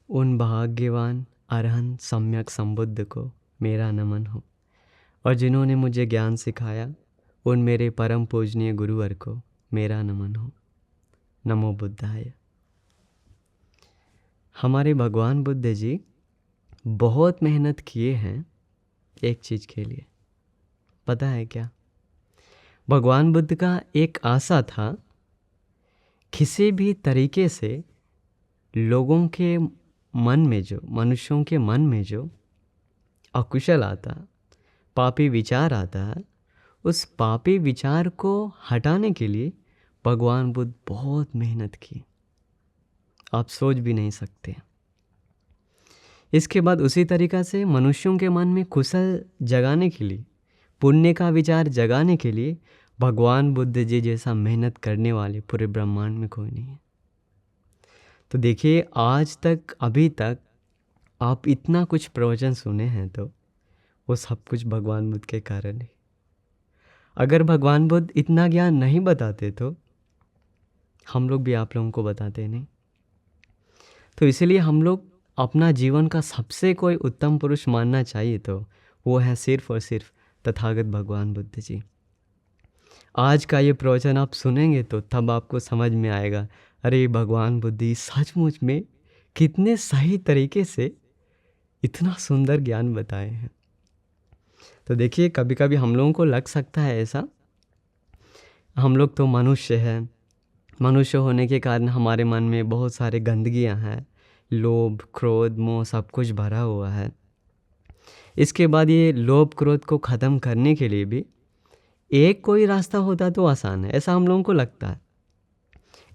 उन भाग्यवान अरहंत सम्यक संबुद्ध को मेरा नमन हो, और जिन्होंने मुझे ज्ञान सिखाया उन मेरे परम पूजनीय गुरुवर को मेरा नमन हो। नमो बुद्धाय। हमारे भगवान बुद्ध जी बहुत मेहनत किए हैं एक चीज़ के लिए। पता है क्या? भगवान बुद्ध का एक आशा था, किसी भी तरीके से लोगों के मन में जो, मनुष्यों के मन में जो अकुशल आता, पापी विचार आता है, उस पापी विचार को हटाने के लिए भगवान बुद्ध बहुत मेहनत की। आप सोच भी नहीं सकते। इसके बाद उसी तरीक़ा से मनुष्यों के मन में कुशल जगाने के लिए, पुण्य का विचार जगाने के लिए भगवान बुद्ध जी जैसा मेहनत करने वाले पूरे ब्रह्मांड में कोई नहीं है। तो देखिए, आज तक, अभी तक आप इतना कुछ प्रवचन सुने हैं तो वो सब कुछ भगवान बुद्ध के कारण है। अगर भगवान बुद्ध इतना ज्ञान नहीं बताते तो हम लोग भी आप लोगों को बताते नहीं। तो इसलिए हम लोग अपना जीवन का सबसे कोई उत्तम पुरुष मानना चाहिए तो वो है सिर्फ और सिर्फ तथागत भगवान बुद्ध जी। आज का ये प्रवचन आप सुनेंगे तो तब आपको समझ में आएगा, अरे भगवान बुद्ध जी सचमुच में कितने सही तरीके से इतना सुंदर ज्ञान बताए हैं। तो देखिए, कभी कभी हम लोगों को लग सकता है ऐसा, हम लोग तो मनुष्य हैं, मनुष्य होने के कारण हमारे मन में बहुत सारे गंदगियां हैं, लोभ, क्रोध, मोह सब कुछ भरा हुआ है। इसके बाद ये लोभ क्रोध को ख़त्म करने के लिए भी एक कोई रास्ता होता तो आसान है, ऐसा हम लोगों को लगता है।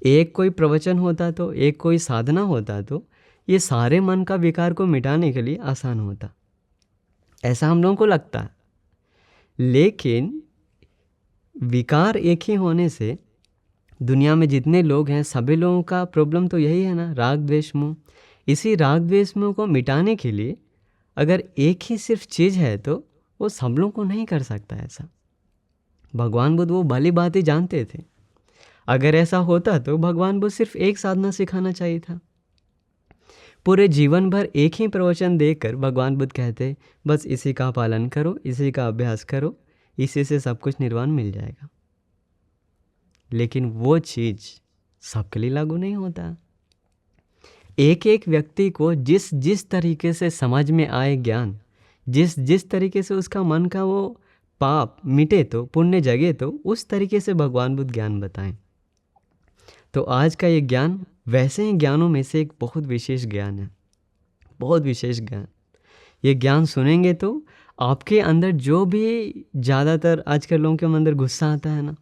एक कोई प्रवचन होता तो, एक कोई साधना होता तो ये सारे मन का विकार को मिटाने के लिए आसान होता, ऐसा हम लोगों को लगता है। लेकिन विकार एक ही होने से दुनिया में जितने लोग हैं सभी लोगों का प्रॉब्लम तो यही है ना, राग द्वेष मोह। इसी राग द्वेष मोह को मिटाने के लिए अगर एक ही सिर्फ चीज़ है तो वो सब लोगों को नहीं कर सकता ऐसा। भगवान बुद्ध वो भली बात ही जानते थे। अगर ऐसा होता तो भगवान बुद्ध सिर्फ एक साधना सिखाना चाहिए था। पूरे जीवन भर एक ही प्रवचन देकर भगवान बुद्ध कहते, बस इसी का पालन करो, इसी का अभ्यास करो, इसी से सब कुछ निर्वाण मिल जाएगा। लेकिन वो चीज़ सबके लिए लागू नहीं होता। एक एक व्यक्ति को जिस जिस तरीके से समझ में आए ज्ञान, जिस जिस तरीके से उसका मन का वो पाप मिटे तो, पुण्य जगे तो, उस तरीके से भगवान बुद्ध ज्ञान बताएं। तो आज का ये ज्ञान वैसे ही ज्ञानों में से एक बहुत विशेष ज्ञान है, बहुत विशेष ज्ञान। ये ज्ञान सुनेंगे तो आपके अंदर जो भी ज़्यादातर आजकल लोगों के अंदर गुस्सा आता है ना,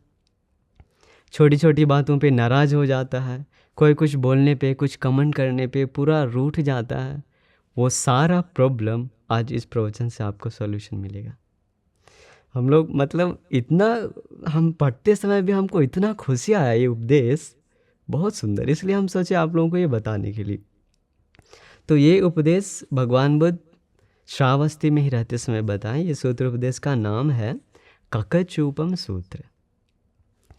छोटी छोटी बातों पे नाराज़ हो जाता है, कोई कुछ बोलने पे, कुछ कमेंट करने पे पूरा रूठ जाता है, वो सारा प्रॉब्लम आज इस प्रवचन से आपको सॉल्यूशन मिलेगा। हम लोग मतलब इतना, हम पढ़ते समय भी हमको इतना खुशी आया, ये उपदेश बहुत सुंदर, इसलिए हम सोचे आप लोगों को ये बताने के लिए। तो ये उपदेश भगवान बुद्ध श्रावस्ती में ही रहते समय बताएं। ये सूत्र उपदेश का नाम है ककचूपम सूत्र।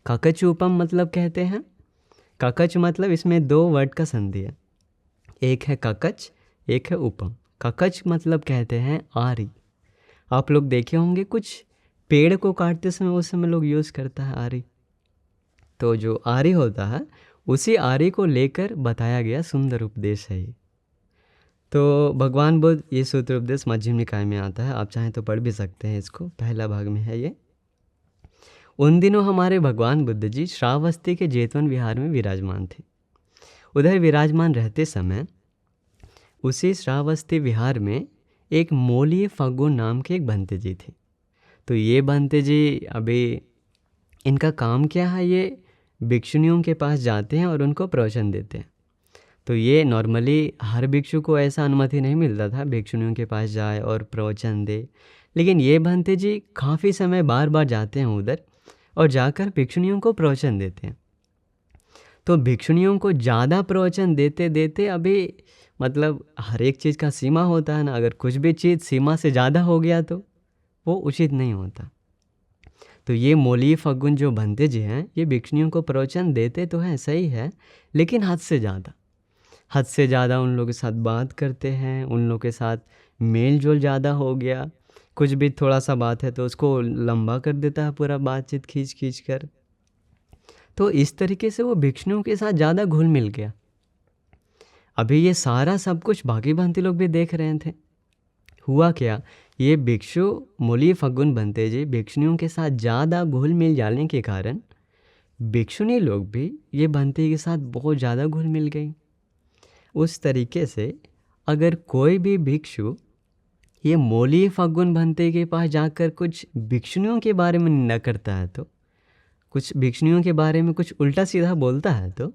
ककचूपम मतलब कहते हैं, ककच मतलब इसमें दो वर्ड का संधि है, एक है ककच, एक है उपम। ककच मतलब कहते हैं आरी। आप लोग देखे होंगे कुछ पेड़ को काटते समय उस समय लोग यूज़ करता है आरी। तो जो आरी होता है उसी आरी को लेकर बताया गया सुंदर उपदेश है ये। तो भगवान बुद्ध, ये सूत्र उपदेश मध्यम निकाय में आता है, आप चाहें तो पढ़ भी सकते हैं इसको, पहला भाग में है ये। उन दिनों हमारे भगवान बुद्ध जी श्रावस्ती के जेतवन विहार में विराजमान थे। उधर विराजमान रहते समय उसी श्रावस्ती विहार में एक मोलिये फग्गुन नाम के एक भंते जी थे। तो ये भंते जी, अभी इनका काम क्या है, ये भिक्षुनियों के पास जाते हैं और उनको प्रवचन देते हैं। तो ये नॉर्मली हर भिक्षु को ऐसा अनुमति नहीं मिलता था भिक्षुनियों के पास जाए और प्रवचन दे, लेकिन ये भंते जी काफ़ी समय बार बार जाते हैं उधर और जाकर भिक्षुनियों को प्रवचन देते हैं। तो भिक्षुनियों को ज़्यादा प्रवचन देते देते अभी मतलब हर एक चीज़ का सीमा होता है ना, अगर कुछ भी चीज़ सीमा से ज़्यादा हो गया तो वो उचित नहीं होता। तो ये मोलिये फग्गुन जो भंते जी हैं, ये भिक्षुनियों को प्रवचन देते तो हैं, सही है, लेकिन हद से ज़्यादा। हद से ज़्यादा उन लोगों के साथ बात करते हैं, उन लोगों के साथ मेल जोल ज़्यादा हो गया, कुछ भी थोड़ा सा बात है तो उसको लंबा कर देता है पूरा बातचीत खींच खींच कर। तो इस तरीके से वो भिक्षुओं के साथ ज़्यादा घुल मिल गया। अभी ये सारा सब कुछ बाकी भांति लोग भी देख रहे थे। हुआ क्या, ये भिक्षु मूली फग्गुन बनते जी भिक्षुनियों के साथ ज़्यादा घुल मिल जाने के कारण भिक्षुनी लोग भी ये बनते के साथ बहुत ज़्यादा घुल मिल गई। उस तरीके से अगर कोई भी भिक्षु ये मूली फग्गुन बनते के पास जाकर कुछ भिक्षुनियों के बारे में निंदा करता है, तो कुछ भिक्षुनियों के बारे में कुछ उल्टा सीधा बोलता है, तो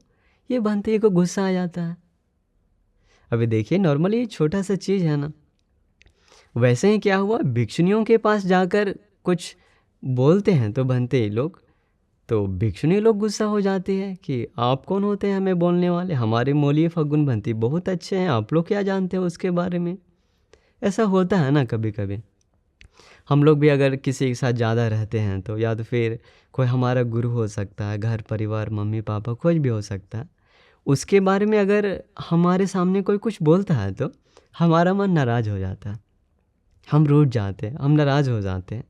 ये बनते को गुस्सा आ जाता है। अभी देखिए नॉर्मली ये छोटा सा चीज़ है ना, वैसे ही क्या हुआ, भिक्षुनियों के पास जाकर कुछ बोलते हैं तो बनते लोग, तो भिक्षुनी लोग गुस्सा हो जाते हैं कि आप कौन होते हैं हमें बोलने वाले, हमारे मूली फग्गुन बनती बहुत अच्छे हैं, आप लोग क्या जानते हो उसके बारे में। ऐसा होता है ना कभी कभी। हम लोग भी अगर किसी के साथ ज़्यादा रहते हैं तो, या तो फिर कोई हमारा गुरु हो सकता है, घर परिवार मम्मी पापा कुछ भी हो सकता है, उसके बारे में अगर हमारे सामने कोई कुछ बोलता है तो हमारा मन नाराज़ हो जाता है, हम रूठ जाते हैं, हम नाराज़ हो जाते हैं,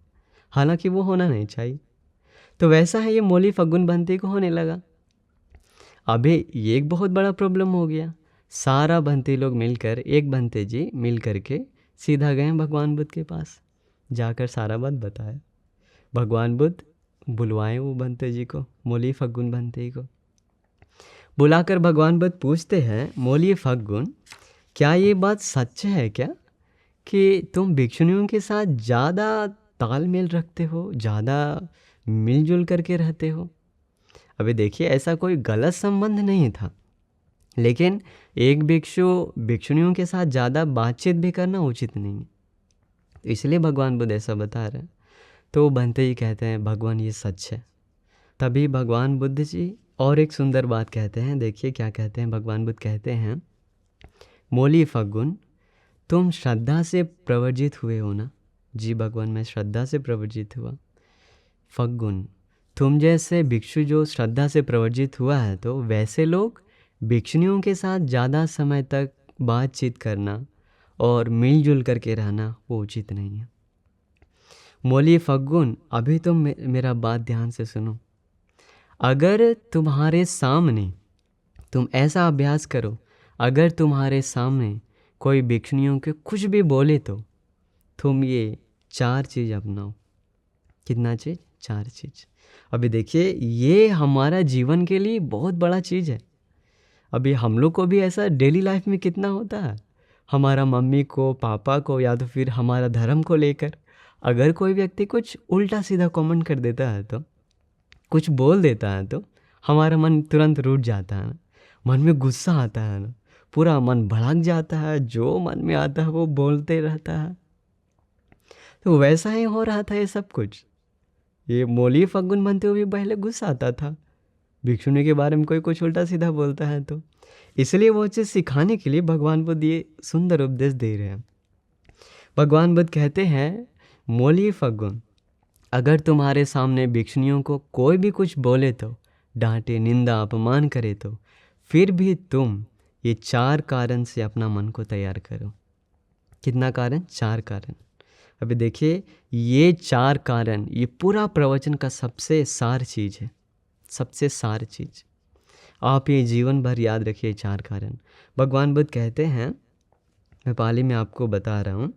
हालांकि वो होना नहीं चाहिए। तो वैसा है ये मूली फग्गुन बनते को होने लगा। अभी ये एक बहुत बड़ा प्रॉब्लम हो गया। सारा बनते लोग मिलकर, एक बनते जी मिल करके सीधा गए भगवान बुद्ध के पास, जाकर सारा बात बताया। भगवान बुद्ध बुलवाए वो बनते जी को, मूली फग्गुन बनते को बुलाकर भगवान बुद्ध पूछते हैं, मूली फग्गुन क्या ये बात सच है क्या कि तुम भिक्षुनियों के साथ ज़्यादा तालमेल रखते हो, ज़्यादा मिलजुल करके रहते हो। अभी देखिए ऐसा कोई गलत संबंध नहीं था, लेकिन एक भिक्षु भिक्षुनियों के साथ ज़्यादा बातचीत भी करना उचित नहीं है, तो इसलिए भगवान बुद्ध ऐसा बता रहे हैं। तो बनते ही कहते हैं भगवान ये सच है। तभी भगवान बुद्ध जी और एक सुंदर बात कहते हैं, देखिए क्या कहते हैं। भगवान बुद्ध कहते हैं, मूली फग्गुन तुम श्रद्धा से प्रवर्जित हुए हो ना। जी भगवान मैं श्रद्धा से प्रवर्जित हुआ। फग्गुन तुम जैसे भिक्षु जो श्रद्धा से प्रवर्जित हुआ है, तो वैसे लोग भिक्षुनियों के साथ ज़्यादा समय तक बातचीत करना और मिलजुल करके रहना वो उचित नहीं है। मूली फग्गुन अभी तुम मेरा बात ध्यान से सुनो। अगर तुम्हारे सामने तुम ऐसा अभ्यास करो, अगर तुम्हारे सामने कोई भिक्षुनियों के कुछ भी बोले तो तुम ये 4 चीज़ अपनाओ। कितना चीज़? 4 चीज़। अभी देखिए ये हमारा जीवन के लिए बहुत बड़ा चीज़ है। अभी हम लोग को भी ऐसा डेली लाइफ में कितना होता है, हमारा मम्मी को पापा को या तो फिर हमारा धर्म को लेकर अगर कोई व्यक्ति कुछ उल्टा सीधा कमेंट कर देता है, तो कुछ बोल देता है, तो हमारा मन तुरंत रूठ जाता है ना, मन में गुस्सा आता है ना, पूरा मन भड़क जाता है, जो मन में आता है वो बोलते रहता है। तो वैसा ही हो रहा था ये सब कुछ। ये मूली फग्गुन बनते हुए पहले गुस्सा आता था, भिक्षुनी के बारे में कोई कुछ उल्टा सीधा बोलता है तो, इसलिए वो चीज़ सिखाने के लिए भगवान बुद्ध ये सुंदर उपदेश दे रहे हैं। भगवान बुद्ध कहते हैं, मूली फग्गुन अगर तुम्हारे सामने भिक्षुनियों को कोई भी कुछ बोले तो, डांटे निंदा अपमान करे तो, फिर भी तुम ये 4 कारण से अपना मन को तैयार करो। कितना कारण? 4 कारण। अभी देखिए ये 4 कारण, ये पूरा प्रवचन का सबसे सार चीज़ है, सबसे सार चीज़। आप ये जीवन भर याद रखिए 4 कारण। भगवान बुद्ध कहते हैं, मैं पाली में आपको बता रहा हूँ।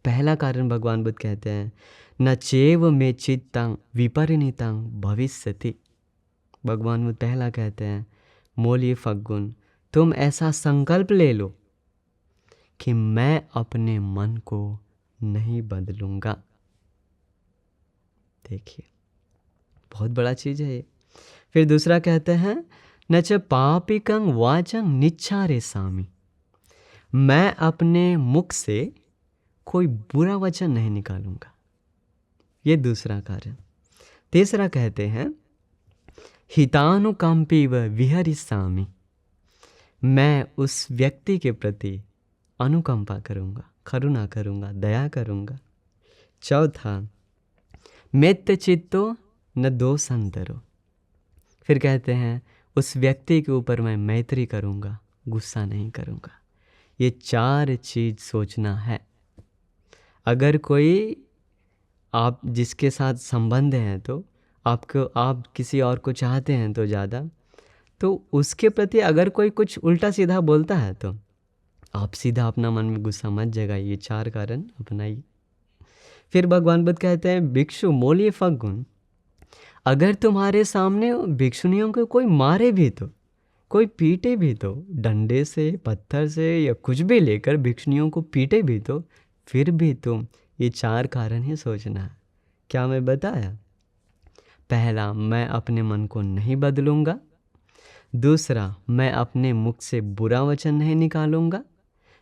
पहला कारण भगवान बुद्ध कहते हैं, न चेव में चित्तांग विपरिणितांग भविष्यति। भगवान बुद्ध पहला कहते हैं, मूली फग्गुन तुम ऐसा संकल्प ले लो कि मैं अपने मन को नहीं बदलूंगा। देखिए बहुत बड़ा चीज़ है ये। फिर दूसरा कहते हैं, न च पापिकं वाचं निच्छारे सामी। मैं अपने मुख से कोई बुरा वचन नहीं निकालूंगा। ये दूसरा कारण। तीसरा कहते हैं, हितानुकंपीव विहरिष्यामि। मैं उस व्यक्ति के प्रति अनुकंपा करूंगा, करुणा करूंगा, दया करूंगा। चौथा, मित्त चित्तो न दोषंतरो। फिर कहते हैं उस व्यक्ति के ऊपर मैं मैत्री करूंगा, गुस्सा नहीं करूँगा। ये 4 चीज़ सोचना है। अगर कोई आप जिसके साथ संबंध हैं तो आप किसी और को चाहते हैं तो ज़्यादा, तो उसके प्रति अगर कोई कुछ उल्टा सीधा बोलता है तो आप सीधा अपना मन में गुस्सा मत जगाइए। 4 कारण अपनाइए। फिर भगवान बुद्ध कहते हैं, भिक्षु मोलिए फगुन, अगर तुम्हारे सामने भिक्षुनियों को कोई मारे भी तो, कोई पीटे भी तो, डंडे से, पत्थर से या कुछ भी लेकर भिक्षुनियों को पीटे भी तो, फिर भी तुम ये 4 कारण ही सोचना है। क्या मैं बताया? पहला, मैं अपने मन को नहीं बदलूंगा। दूसरा, मैं अपने मुख से बुरा वचन नहीं निकालूंगा।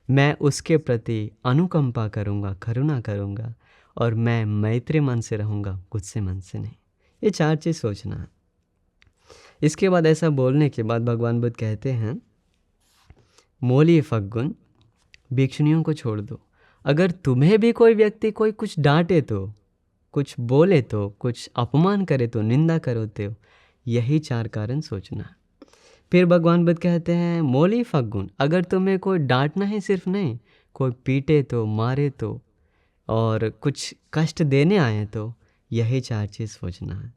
मैं उसके प्रति अनुकंपा करूंगा, करुणा करूंगा। और मैं मैत्री मन से रहूंगा, गुस्से मन से नहीं। ये 4 चीज़ सोचना है। इसके बाद ऐसा बोलने के बाद भगवान बुद्ध कहते हैं, मोलिए फग्गुन, भिक्षुनियों को छोड़ दो। अगर तुम्हें भी कोई व्यक्ति कोई कुछ डांटे तो, कुछ बोले तो, कुछ अपमान करे तो, निंदा करो तो, यही 4 कारण सोचना है। फिर भगवान बुद्ध कहते हैं, मोली फग्गुन, अगर तुम्हें कोई डांटना ही सिर्फ नहीं, कोई पीटे तो, मारे तो और कुछ कष्ट देने आए तो, यही 4 चीज़ सोचना है।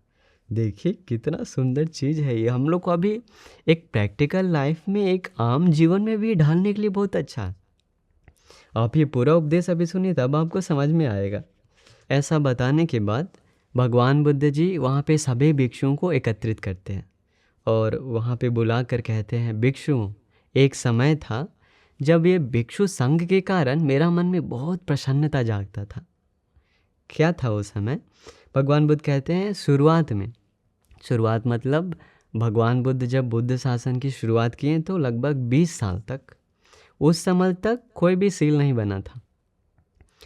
देखिए कितना सुंदर चीज़ है ये। हम लोग को अभी एक प्रैक्टिकल लाइफ में, एक आम जीवन में भी ढालने के लिए बहुत अच्छा है। आप ये पूरा उपदेश अभी सुनिए, तब आपको समझ में आएगा। ऐसा बताने के बाद भगवान बुद्ध जी वहाँ पे सभी भिक्षुओं को एकत्रित करते हैं और वहाँ पे बुला कर कहते हैं, भिक्षुओं, एक समय था जब ये भिक्षु संघ के कारण मेरा मन में बहुत प्रसन्नता जागता था। क्या था उस समय? भगवान बुद्ध कहते हैं, शुरुआत मतलब भगवान बुद्ध जब बुद्ध शासन की शुरुआत किए तो लगभग 20 साल तक, उस समय तक कोई भी सील नहीं बना था।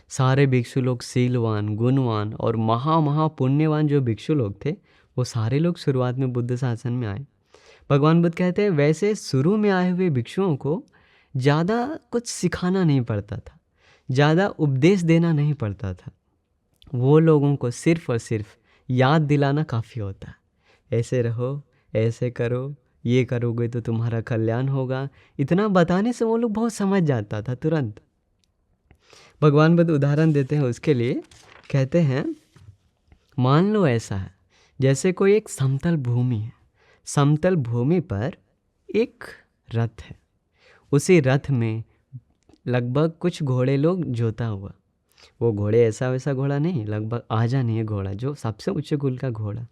सारे भिक्षु लोग सीलवान, गुणवान और महा पुण्यवान जो भिक्षु लोग थे, वो सारे लोग शुरुआत में बुद्ध शासन में आए। भगवान बुद्ध कहते हैं, वैसे शुरू में आए हुए भिक्षुओं को ज़्यादा कुछ सिखाना नहीं पड़ता था, ज़्यादा उपदेश देना नहीं पड़ता था। वो लोगों को सिर्फ और सिर्फ याद दिलाना काफ़ी होता है। ऐसे रहो, ऐसे करो, ये करोगे तो तुम्हारा कल्याण होगा। इतना बताने से वो लोग बहुत समझ जाता था तुरंत। भगवान बुद्ध उदाहरण देते हैं उसके लिए। कहते हैं, मान लो ऐसा है जैसे कोई एक समतल भूमि है। समतल भूमि पर एक रथ है। उसी रथ में लगभग कुछ घोड़े लोग जोता हुआ। वो घोड़े ऐसा वैसा घोड़ा नहीं, लगभग आजानी है घोड़ा, जो सबसे उच्च कुल का घोड़ा।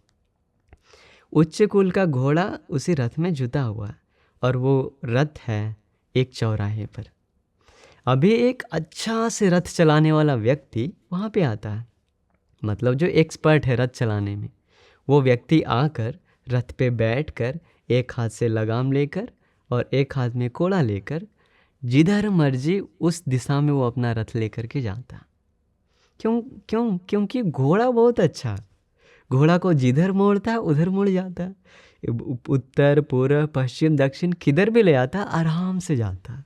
उच्च कुल का घोड़ा उसी रथ में जुता हुआ है और वो रथ है एक चौराहे पर। अभी एक अच्छा से रथ चलाने वाला व्यक्ति वहाँ पे आता है, मतलब जो एक्सपर्ट है रथ चलाने में। वो व्यक्ति आकर रथ पे बैठकर एक हाथ से लगाम लेकर और एक हाथ में कोड़ा लेकर जिधर मर्जी उस दिशा में वो अपना रथ लेकर के जाता। क्योंकि घोड़ा बहुत अच्छा है। घोड़ा को जिधर मोड़ता है उधर मुड़ जाता है। उत्तर, पूर्व, पश्चिम, दक्षिण किधर भी ले आता है, आराम से जाता है।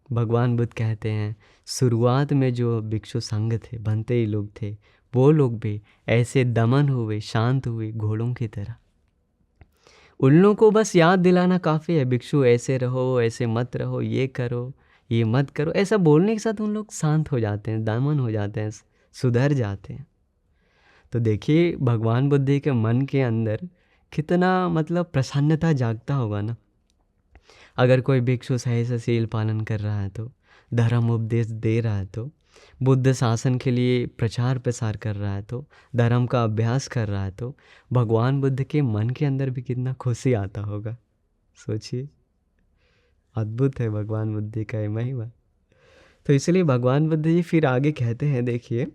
भगवान बुद्ध कहते हैं, शुरुआत में जो भिक्षु संघ थे, बनते ही लोग थे, वो लोग भी ऐसे दमन हुए, शांत हुए घोड़ों की तरह। उन लोगों को बस याद दिलाना काफ़ी है, भिक्षु ऐसे रहो, ऐसे मत रहो, ये करो, ये मत करो। ऐसा बोलने के साथ उन लोग शांत हो जाते हैं, दमन हो जाते हैं, सुधर जाते हैं। तो देखिए भगवान बुद्ध के मन के अंदर कितना मतलब प्रसन्नता जागता होगा ना। अगर कोई भिक्षु सही से शील पालन कर रहा है तो, धर्म उपदेश दे रहा है तो, बुद्ध शासन के लिए प्रचार प्रसार कर रहा है तो, धर्म का अभ्यास कर रहा है तो, भगवान बुद्ध के मन के अंदर भी कितना खुशी आता होगा। सोचिए, अद्भुत है भगवान बुद्ध का ये महिमा। तो इसलिए भगवान बुद्ध जी फिर आगे कहते हैं, देखिए,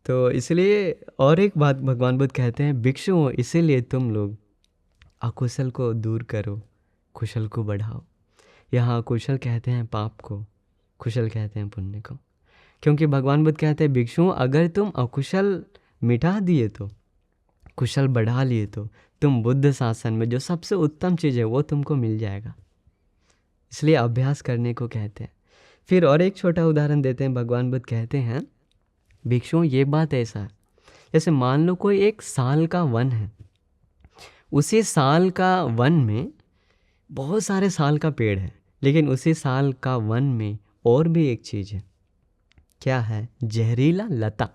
तो इसलिए और एक बात भगवान बुद्ध कहते हैं, भिक्षुओं, इसीलिए तुम लोग अकुशल को दूर करो, कुशल को बढ़ाओ। यहाँ कुशल कहते हैं पाप को, कुशल कहते हैं पुण्य को। क्योंकि भगवान बुद्ध कहते हैं, भिक्षुओं, अगर तुम अकुशल मिटा दिए तो, कुशल बढ़ा लिए तो, तुम बुद्ध शासन में जो सबसे उत्तम चीज़ है वो तुमको मिल जाएगा। इसलिए अभ्यास करने को कहते हैं। फिर और एक छोटा उदाहरण देते हैं। भगवान बुद्ध कहते हैं, भिक्षुओं, ये बात ऐसा है, जैसे मान लो कोई एक साल का वन है। उसी साल का वन में बहुत सारे साल का पेड़ है, लेकिन उसी साल का वन में और भी एक चीज़ है। क्या है? जहरीला लता।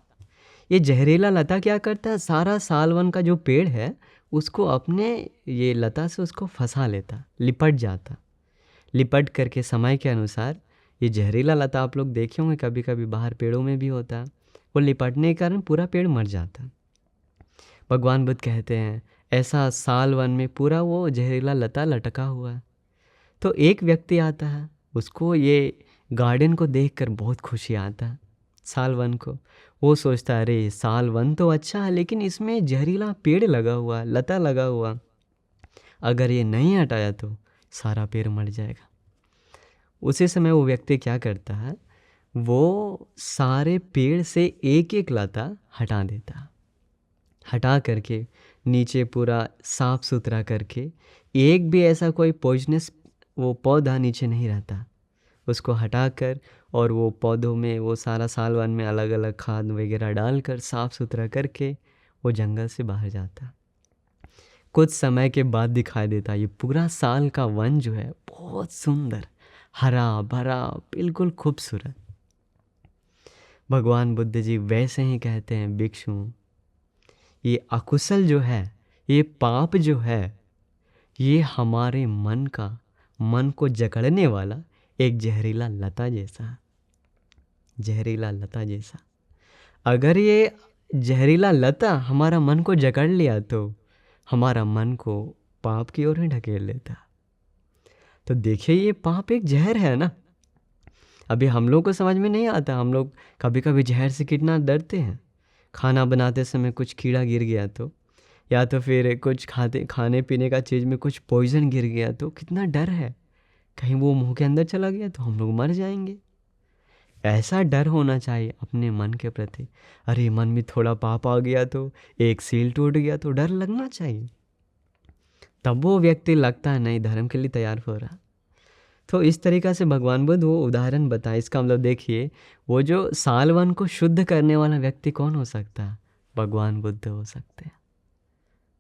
ये जहरीला लता क्या करता है, सारा सालवन का जो पेड़ है उसको अपने ये लता से उसको फंसा लेता, लिपट जाता। लिपट करके समय के अनुसार ये जहरीला लता आप लोग देखे होंगे कभी कभी बाहर पेड़ों में भी होता है, वो लिपटने के कारण पूरा पेड़ मर जाता। भगवान बुद्ध कहते हैं ऐसा साल वन में पूरा वो जहरीला लता लटका हुआ है। तो एक व्यक्ति आता है, उसको ये गार्डन को देखकर बहुत खुशी आता है, साल वन को। वो सोचता है अरे साल वन तो अच्छा है, लेकिन इसमें जहरीला पेड़ लगा हुआ है, लता लगा हुआ, अगर ये नहीं हटाया तो सारा पेड़ मर जाएगा। उसी समय वो व्यक्ति क्या करता है, वो सारे पेड़ से एक एक लता हटा देता, हटा करके नीचे पूरा साफ सुथरा करके, एक भी ऐसा कोई पॉइजनस वो पौधा नीचे नहीं रहता, उसको हटाकर और वो पौधों में वो सारा साल वन में अलग अलग खाद वगैरह डालकर साफ सुथरा करके वो जंगल से बाहर जाता। कुछ समय के बाद दिखाई देता ये पूरा साल का वन जो है बहुत सुंदर, हरा भरा, बिल्कुल खूबसूरत। भगवान बुद्ध जी वैसे ही कहते हैं भिक्षु, ये अकुशल जो है, ये पाप जो है, ये हमारे मन को जकड़ने वाला एक जहरीला लता जैसा, जहरीला लता जैसा। अगर ये जहरीला लता हमारा मन को जकड़ लिया तो हमारा मन को पाप की ओर ही ढकेल लेता। तो देखिए ये पाप एक जहर है ना। अभी हम लोग को समझ में नहीं आता, हम लोग कभी कभी जहर से कितना डरते हैं। खाना बनाते समय कुछ कीड़ा गिर गया तो, या तो फिर कुछ खाने पीने का चीज़ में कुछ पॉइजन गिर गया तो कितना डर है, कहीं वो मुंह के अंदर चला गया तो हम लोग मर जाएंगे। ऐसा डर होना चाहिए अपने मन के प्रति। अरे मन में थोड़ा पाप आ गया तो, एक सील टूट गया तो डर लगना चाहिए, तब वो व्यक्ति लगता है नहीं धर्म के लिए तैयार हो रहा। तो इस तरीक़ा से भगवान बुद्ध वो उदाहरण बताए। इसका मतलब देखिए, वो जो सालवन को शुद्ध करने वाला व्यक्ति कौन हो सकता है? भगवान बुद्ध हो सकते हैं।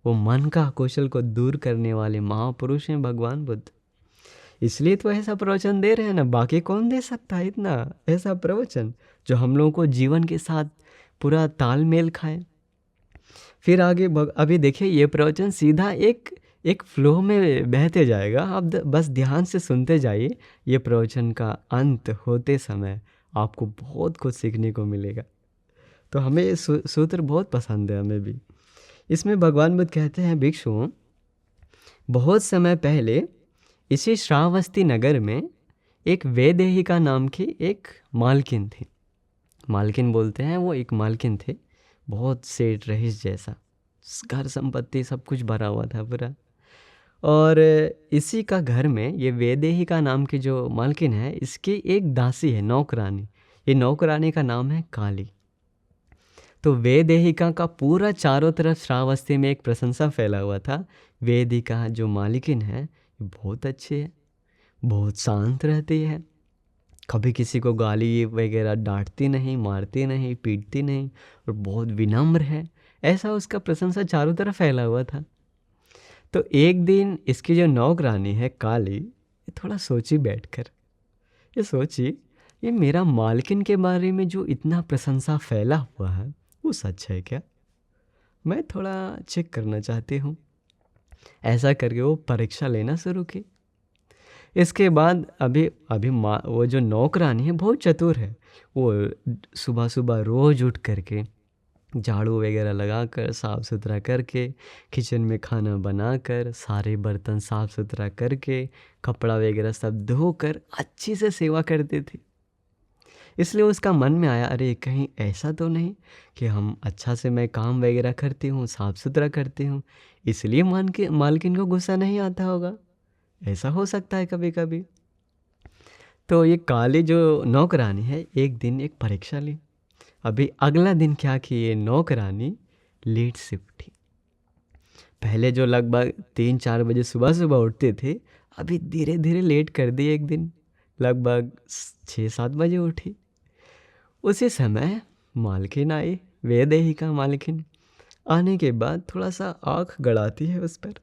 वो मन का कौशल को दूर करने वाले महापुरुष हैं भगवान बुद्ध। इसलिए तो ऐसा प्रवचन दे रहे हैं ना, बाकी कौन दे सकता है इतना ऐसा प्रवचन जो हम लोगों को जीवन के साथ पूरा तालमेल खाए। फिर आगे अभी देखिए ये प्रवचन सीधा एक फ्लो में बहते जाएगा, आप बस ध्यान से सुनते जाइए। ये प्रवचन का अंत होते समय आपको बहुत कुछ सीखने को मिलेगा। तो हमें ये सूत्र बहुत पसंद है, हमें भी। इसमें भगवान बुद्ध कहते हैं भिक्षु, बहुत समय पहले इसी श्रावस्ती नगर में एक वैदेहिका नाम की एक मालकिन थी। मालकिन बोलते हैं, वो एक मालकिन थे, बहुत सेठ रईस जैसा, घर संपत्ति सब कुछ भरा हुआ था पूरा। और इसी का घर में ये वैदेहिका नाम की जो मालकिन है, इसकी एक दासी है, नौकरानी। ये नौकरानी का नाम है काली। तो वैदेहिका का पूरा चारों तरफ श्रावस्ती में एक प्रशंसा फैला हुआ था। वैदेहिका जो मालकिन है ये बहुत अच्छी है, बहुत शांत रहती है, कभी किसी को गाली वगैरह डांटती नहीं, मारती नहीं, पीटती नहीं, और बहुत विनम्र है, ऐसा उसका प्रशंसा चारों तरफ फैला हुआ था। तो एक दिन इसकी जो नौकरानी है काली, ये थोड़ा सोची बैठकर, ये सोची ये मेरा मालकिन के बारे में जो इतना प्रशंसा फैला हुआ है वो सच है क्या? मैं थोड़ा चेक करना चाहती हूँ। ऐसा करके वो परीक्षा लेना शुरू की। इसके बाद अभी वो जो नौकरानी है बहुत चतुर है। वो सुबह सुबह रोज़ उठ करके झाड़ू वगैरह लगाकर साफ़ सुथरा करके, किचन में खाना बनाकर, सारे बर्तन साफ़ सुथरा करके, कपड़ा वगैरह सब धोकर अच्छी से सेवा करते थे। इसलिए उसका मन में आया, अरे कहीं ऐसा तो नहीं कि हम अच्छा से मैं काम वगैरह करती हूँ, साफ़ सुथरा करती हूँ, इसलिए मालकिन को गुस्सा नहीं आता होगा। ऐसा हो सकता है कभी कभी। तो ये काली जो नौकरानी है एक दिन एक परीक्षा ली। अभी अगला दिन क्या कि ये नौकरानी लेट से उठी। पहले जो लगभग 3-4 बजे सुबह सुबह उठते थे, अभी धीरे धीरे लेट कर दिए। एक दिन लगभग 6-7 बजे उठी। उसी समय मालकिन आई, वैदेहिका मालकिन। आने के बाद थोड़ा सा आँख गड़ाती है उस पर,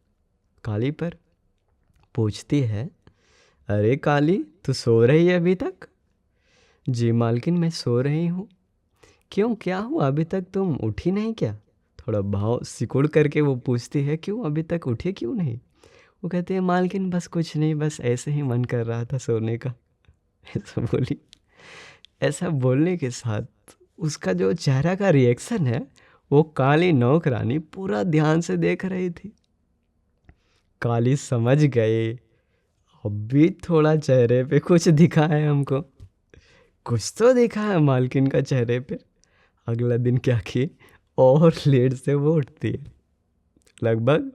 काली पर, पूछती है, अरे काली, तू सो रही है अभी तक? जी मालकिन, मैं सो रही हूँ। क्यों, क्या हुआ, अभी तक तुम उठी नहीं क्या? थोड़ा भाव सिकुड़ करके वो पूछती है, क्यों अभी तक उठी क्यों नहीं? वो कहती है, मालकिन बस कुछ नहीं, बस ऐसे ही मन कर रहा था सोने का। ऐसा बोली। ऐसा बोलने के साथ उसका जो चेहरा का रिएक्शन है, वो काली नौकरानी पूरा ध्यान से देख रही थी। काली समझ गई, अभी थोड़ा चेहरे पे कुछ दिखा है हमको, कुछ तो दिखा है मालकिन का चेहरे पे। अगला दिन क्या की, और लेट से वो उठती है, लगभग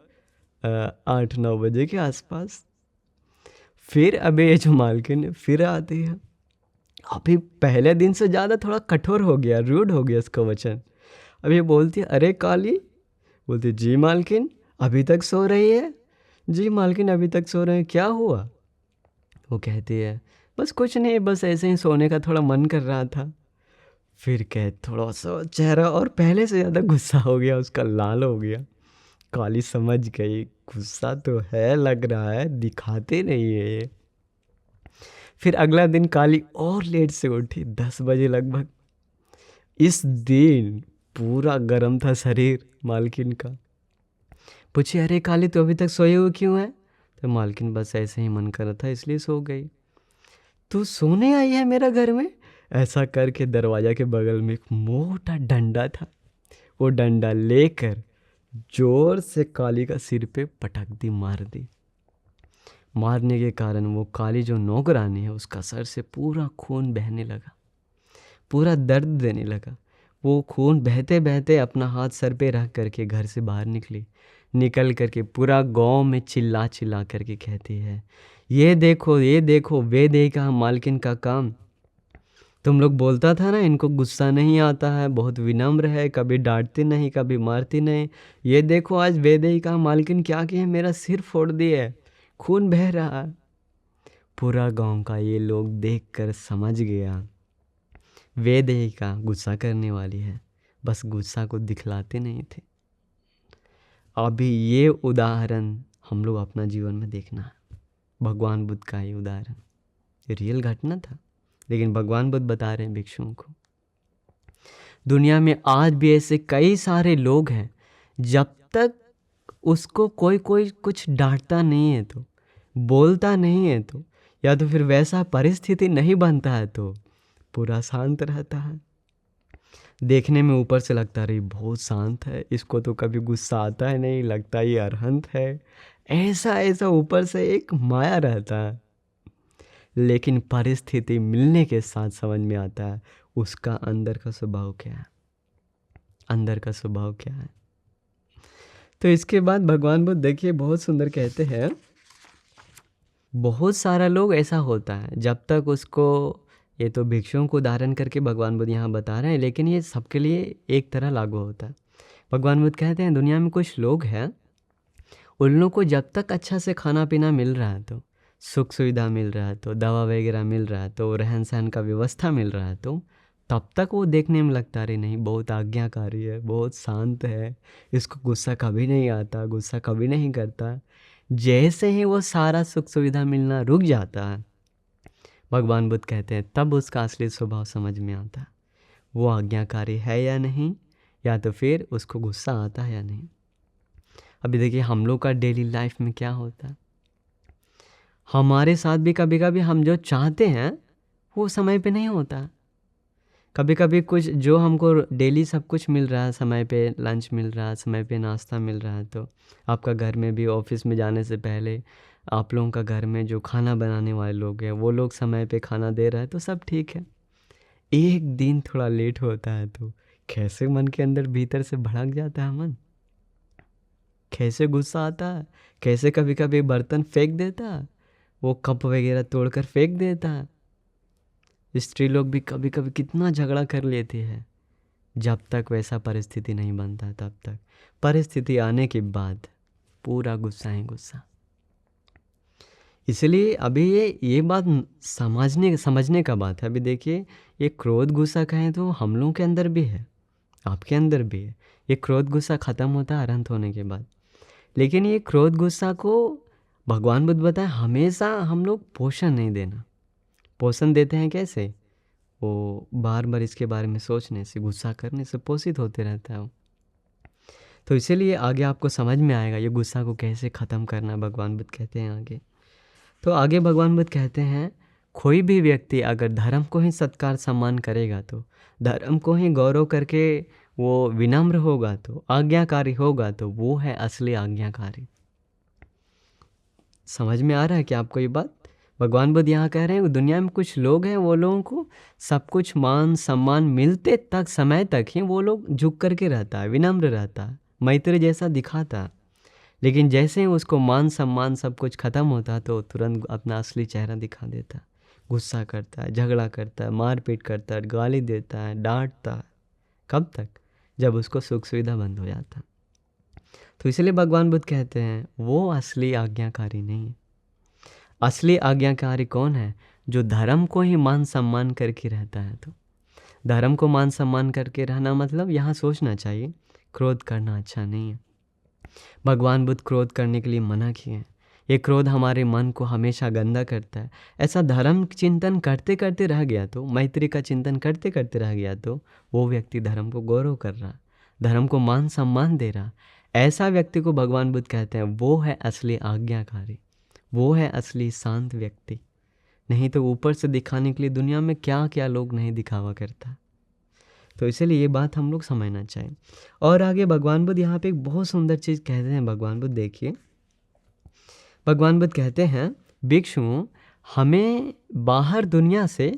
8-9 बजे के आसपास। फिर अभी ये जो मालकिन है फिर आती है। अभी पहले दिन से ज़्यादा थोड़ा कठोर हो गया, रूड हो गया इसका वचन। अब ये बोलती है, अरे काली। बोलती, जी मालकिन, अभी तक सो रही है? जी मालकिन, अभी तक सो रहे हैं, क्या हुआ? वो कहती है, बस कुछ नहीं, बस ऐसे ही सोने का थोड़ा मन कर रहा था। फिर कह, थोड़ा सा चेहरा और पहले से ज़्यादा गुस्सा हो गया उसका, लाल हो गया। काली समझ गई, गुस्सा तो है, लग रहा है, दिखाते नहीं है ये। फिर अगला दिन काली और लेट से उठी, 10 बजे लगभग। इस दिन पूरा गर्म था शरीर मालकिन का। पूछी, अरे काली, तो अभी तक सोई हुई क्यों है? तो मालकिन, बस ऐसे ही मन कर रहा था इसलिए सो गई। तू सोने आई है मेरा घर में? ऐसा करके दरवाजा के बगल में एक मोटा डंडा था, वो डंडा लेकर जोर से काली का सिर पे पटक दी, मार दी। मारने के कारण वो काली जो नौकरानी है, उसका सर से पूरा खून बहने लगा, पूरा दर्द देने लगा। वो खून बहते बहते अपना हाथ सर पे रख करके घर से बाहर निकली। निकल करके पूरा गांव में चिल्ला चिल्ला करके कहती है, ये देखो, ये देखो, वे देखा मालकिन का काम। तुम लोग बोलता था ना इनको गुस्सा नहीं आता है, बहुत विनम्र है, कभी डांटती नहीं, कभी मारती नहीं। ये देखो आज वेदई का मालकिन क्या किया, मेरा सिर फोड़ दिया, खून बह रहा है। पूरा गांव का ये लोग देखकर समझ गया, वेदई का गुस्सा करने वाली है, बस गुस्सा को दिखलाते नहीं थे। अभी ये उदाहरण हम लोग अपना जीवन में देखना है। भगवान बुद्ध का ये उदाहरण, ये रियल घटना था, लेकिन भगवान बुद्ध बता रहे हैं भिक्षुओं को। दुनिया में आज भी ऐसे कई सारे लोग हैं, जब तक उसको कोई कोई कुछ डांटता नहीं है, तो बोलता नहीं है, तो या तो फिर वैसा परिस्थिति नहीं बनता है, तो पूरा शांत रहता है। देखने में ऊपर से लगता है बहुत शांत है, इसको तो कभी गुस्सा आता है नहीं, लगता ये अरहंत है, ऐसा ऐसा ऊपर से एक माया रहता है। लेकिन परिस्थिति मिलने के साथ समझ में आता है उसका अंदर का स्वभाव क्या है, अंदर का स्वभाव क्या है। तो इसके बाद भगवान बुद्ध देखिए बहुत सुंदर कहते हैं, बहुत सारा लोग ऐसा होता है, जब तक उसको, ये तो भिक्षुओं को उदाहरण करके भगवान बुद्ध यहाँ बता रहे हैं, लेकिन ये सबके लिए एक तरह लागू होता है। भगवान बुद्ध कहते हैं, दुनिया में कुछ लोग हैं, उन लोगों को जब तक अच्छा से खाना पीना मिल रहा है, तो सुख सुविधा मिल रहा है, तो दवा वगैरह मिल रहा है, तो रहन सहन का व्यवस्था मिल रहा है, तो तब तक वो देखने में लगता रही नहीं बहुत आज्ञाकारी है, बहुत शांत है, इसको गुस्सा कभी नहीं आता, गुस्सा कभी नहीं करता। जैसे ही वो सारा सुख सुविधा मिलना रुक जाता है, भगवान बुद्ध कहते हैं तब उसका असली स्वभाव समझ में आता है, वो आज्ञाकारी है या नहीं, या तो फिर उसको गुस्सा आता है या नहीं। अभी देखिए हम लोग का डेली लाइफ में क्या होता है, हमारे साथ भी कभी कभी हम जो चाहते हैं वो समय पे नहीं होता। कभी कभी कुछ जो हमको डेली सब कुछ मिल रहा है, समय पे लंच मिल रहा है, समय पे नाश्ता मिल रहा है, तो आपका घर में भी ऑफिस में जाने से पहले आप लोगों का घर में जो खाना बनाने वाले लोग हैं वो लोग समय पे खाना दे रहे हैं, तो सब ठीक है। एक दिन थोड़ा लेट होता है तो कैसे मन के अंदर भीतर से भड़क जाता है मन, कैसे गुस्सा आता है, कैसे कभी कभी बर्तन फेंक देता है, वो कप वगैरह तोड़कर फेंक देता है। स्त्री लोग भी कभी कभी कितना झगड़ा कर लेती है। जब तक वैसा परिस्थिति नहीं बनता तब तक, परिस्थिति आने के बाद पूरा गुस्सा ही गुस्सा। इसलिए अभी ये बात समझने का बात है। अभी देखिए ये क्रोध गुस्सा कहें तो हम लोगों के अंदर भी है, आपके अंदर भी है। ये क्रोध गुस्सा ख़त्म होता है अरहंत होने के बाद, लेकिन ये क्रोध गुस्सा को भगवान बुद्ध बताए हमेशा हम लोग पोषण नहीं देना। पोषण देते हैं कैसे? वो बार बार इसके बारे में सोचने से, गुस्सा करने से पोषित होते रहता है वो। तो इसीलिए आगे आपको समझ में आएगा ये गुस्सा को कैसे ख़त्म करना है। भगवान बुद्ध कहते हैं आगे, तो आगे भगवान बुद्ध कहते हैं कोई भी व्यक्ति अगर धर्म को ही सत्कार सम्मान करेगा, तो धर्म को ही गौरव करके वो विनम्र होगा, तो आज्ञाकारी होगा, तो वो है असली आज्ञाकारी। समझ में आ रहा है कि आपको ये बात? भगवान बुद्ध यहाँ कह रहे हैं दुनिया में कुछ लोग हैं, वो लोगों को सब कुछ मान सम्मान मिलते तक समय तक ही वो लोग झुक करके रहता है, विनम्र रहता है, मैत्री जैसा दिखाता है। लेकिन जैसे ही उसको मान सम्मान सब कुछ ख़त्म होता है तो तुरंत अपना असली चेहरा दिखा देता है, गुस्सा करता है, झगड़ा करता है, मारपीट करता है, गाली देता है, डांटता है। कब तक? जब उसको सुख सुविधा बंद हो जाता है। तो इसलिए भगवान बुद्ध कहते हैं वो असली आज्ञाकारी नहीं है। असली आज्ञाकारी कौन है? जो धर्म को ही मान सम्मान करके रहता है। तो धर्म को मान सम्मान करके रहना मतलब यहाँ सोचना चाहिए, क्रोध करना अच्छा नहीं है। भगवान बुद्ध क्रोध करने के लिए मना किए हैं। ये क्रोध हमारे मन को हमेशा गंदा करता है। ऐसा धर्म चिंतन करते करते रह गया तो, मैत्री का चिंतन करते करते रह गया तो वो व्यक्ति धर्म को गौरव कर रहा, धर्म को मान सम्मान दे रहा। ऐसा व्यक्ति को भगवान बुद्ध कहते हैं वो है असली आज्ञाकारी, वो है असली शांत व्यक्ति। नहीं तो ऊपर से दिखाने के लिए दुनिया में क्या क्या लोग नहीं दिखावा करता। तो इसलिए ये बात हम लोग समझना चाहिए। और आगे भगवान बुद्ध यहाँ पे एक बहुत सुंदर चीज़ कहते हैं। भगवान बुद्ध देखिए, भगवान बुद्ध कहते हैं भिक्षुओं, हमें बाहर दुनिया से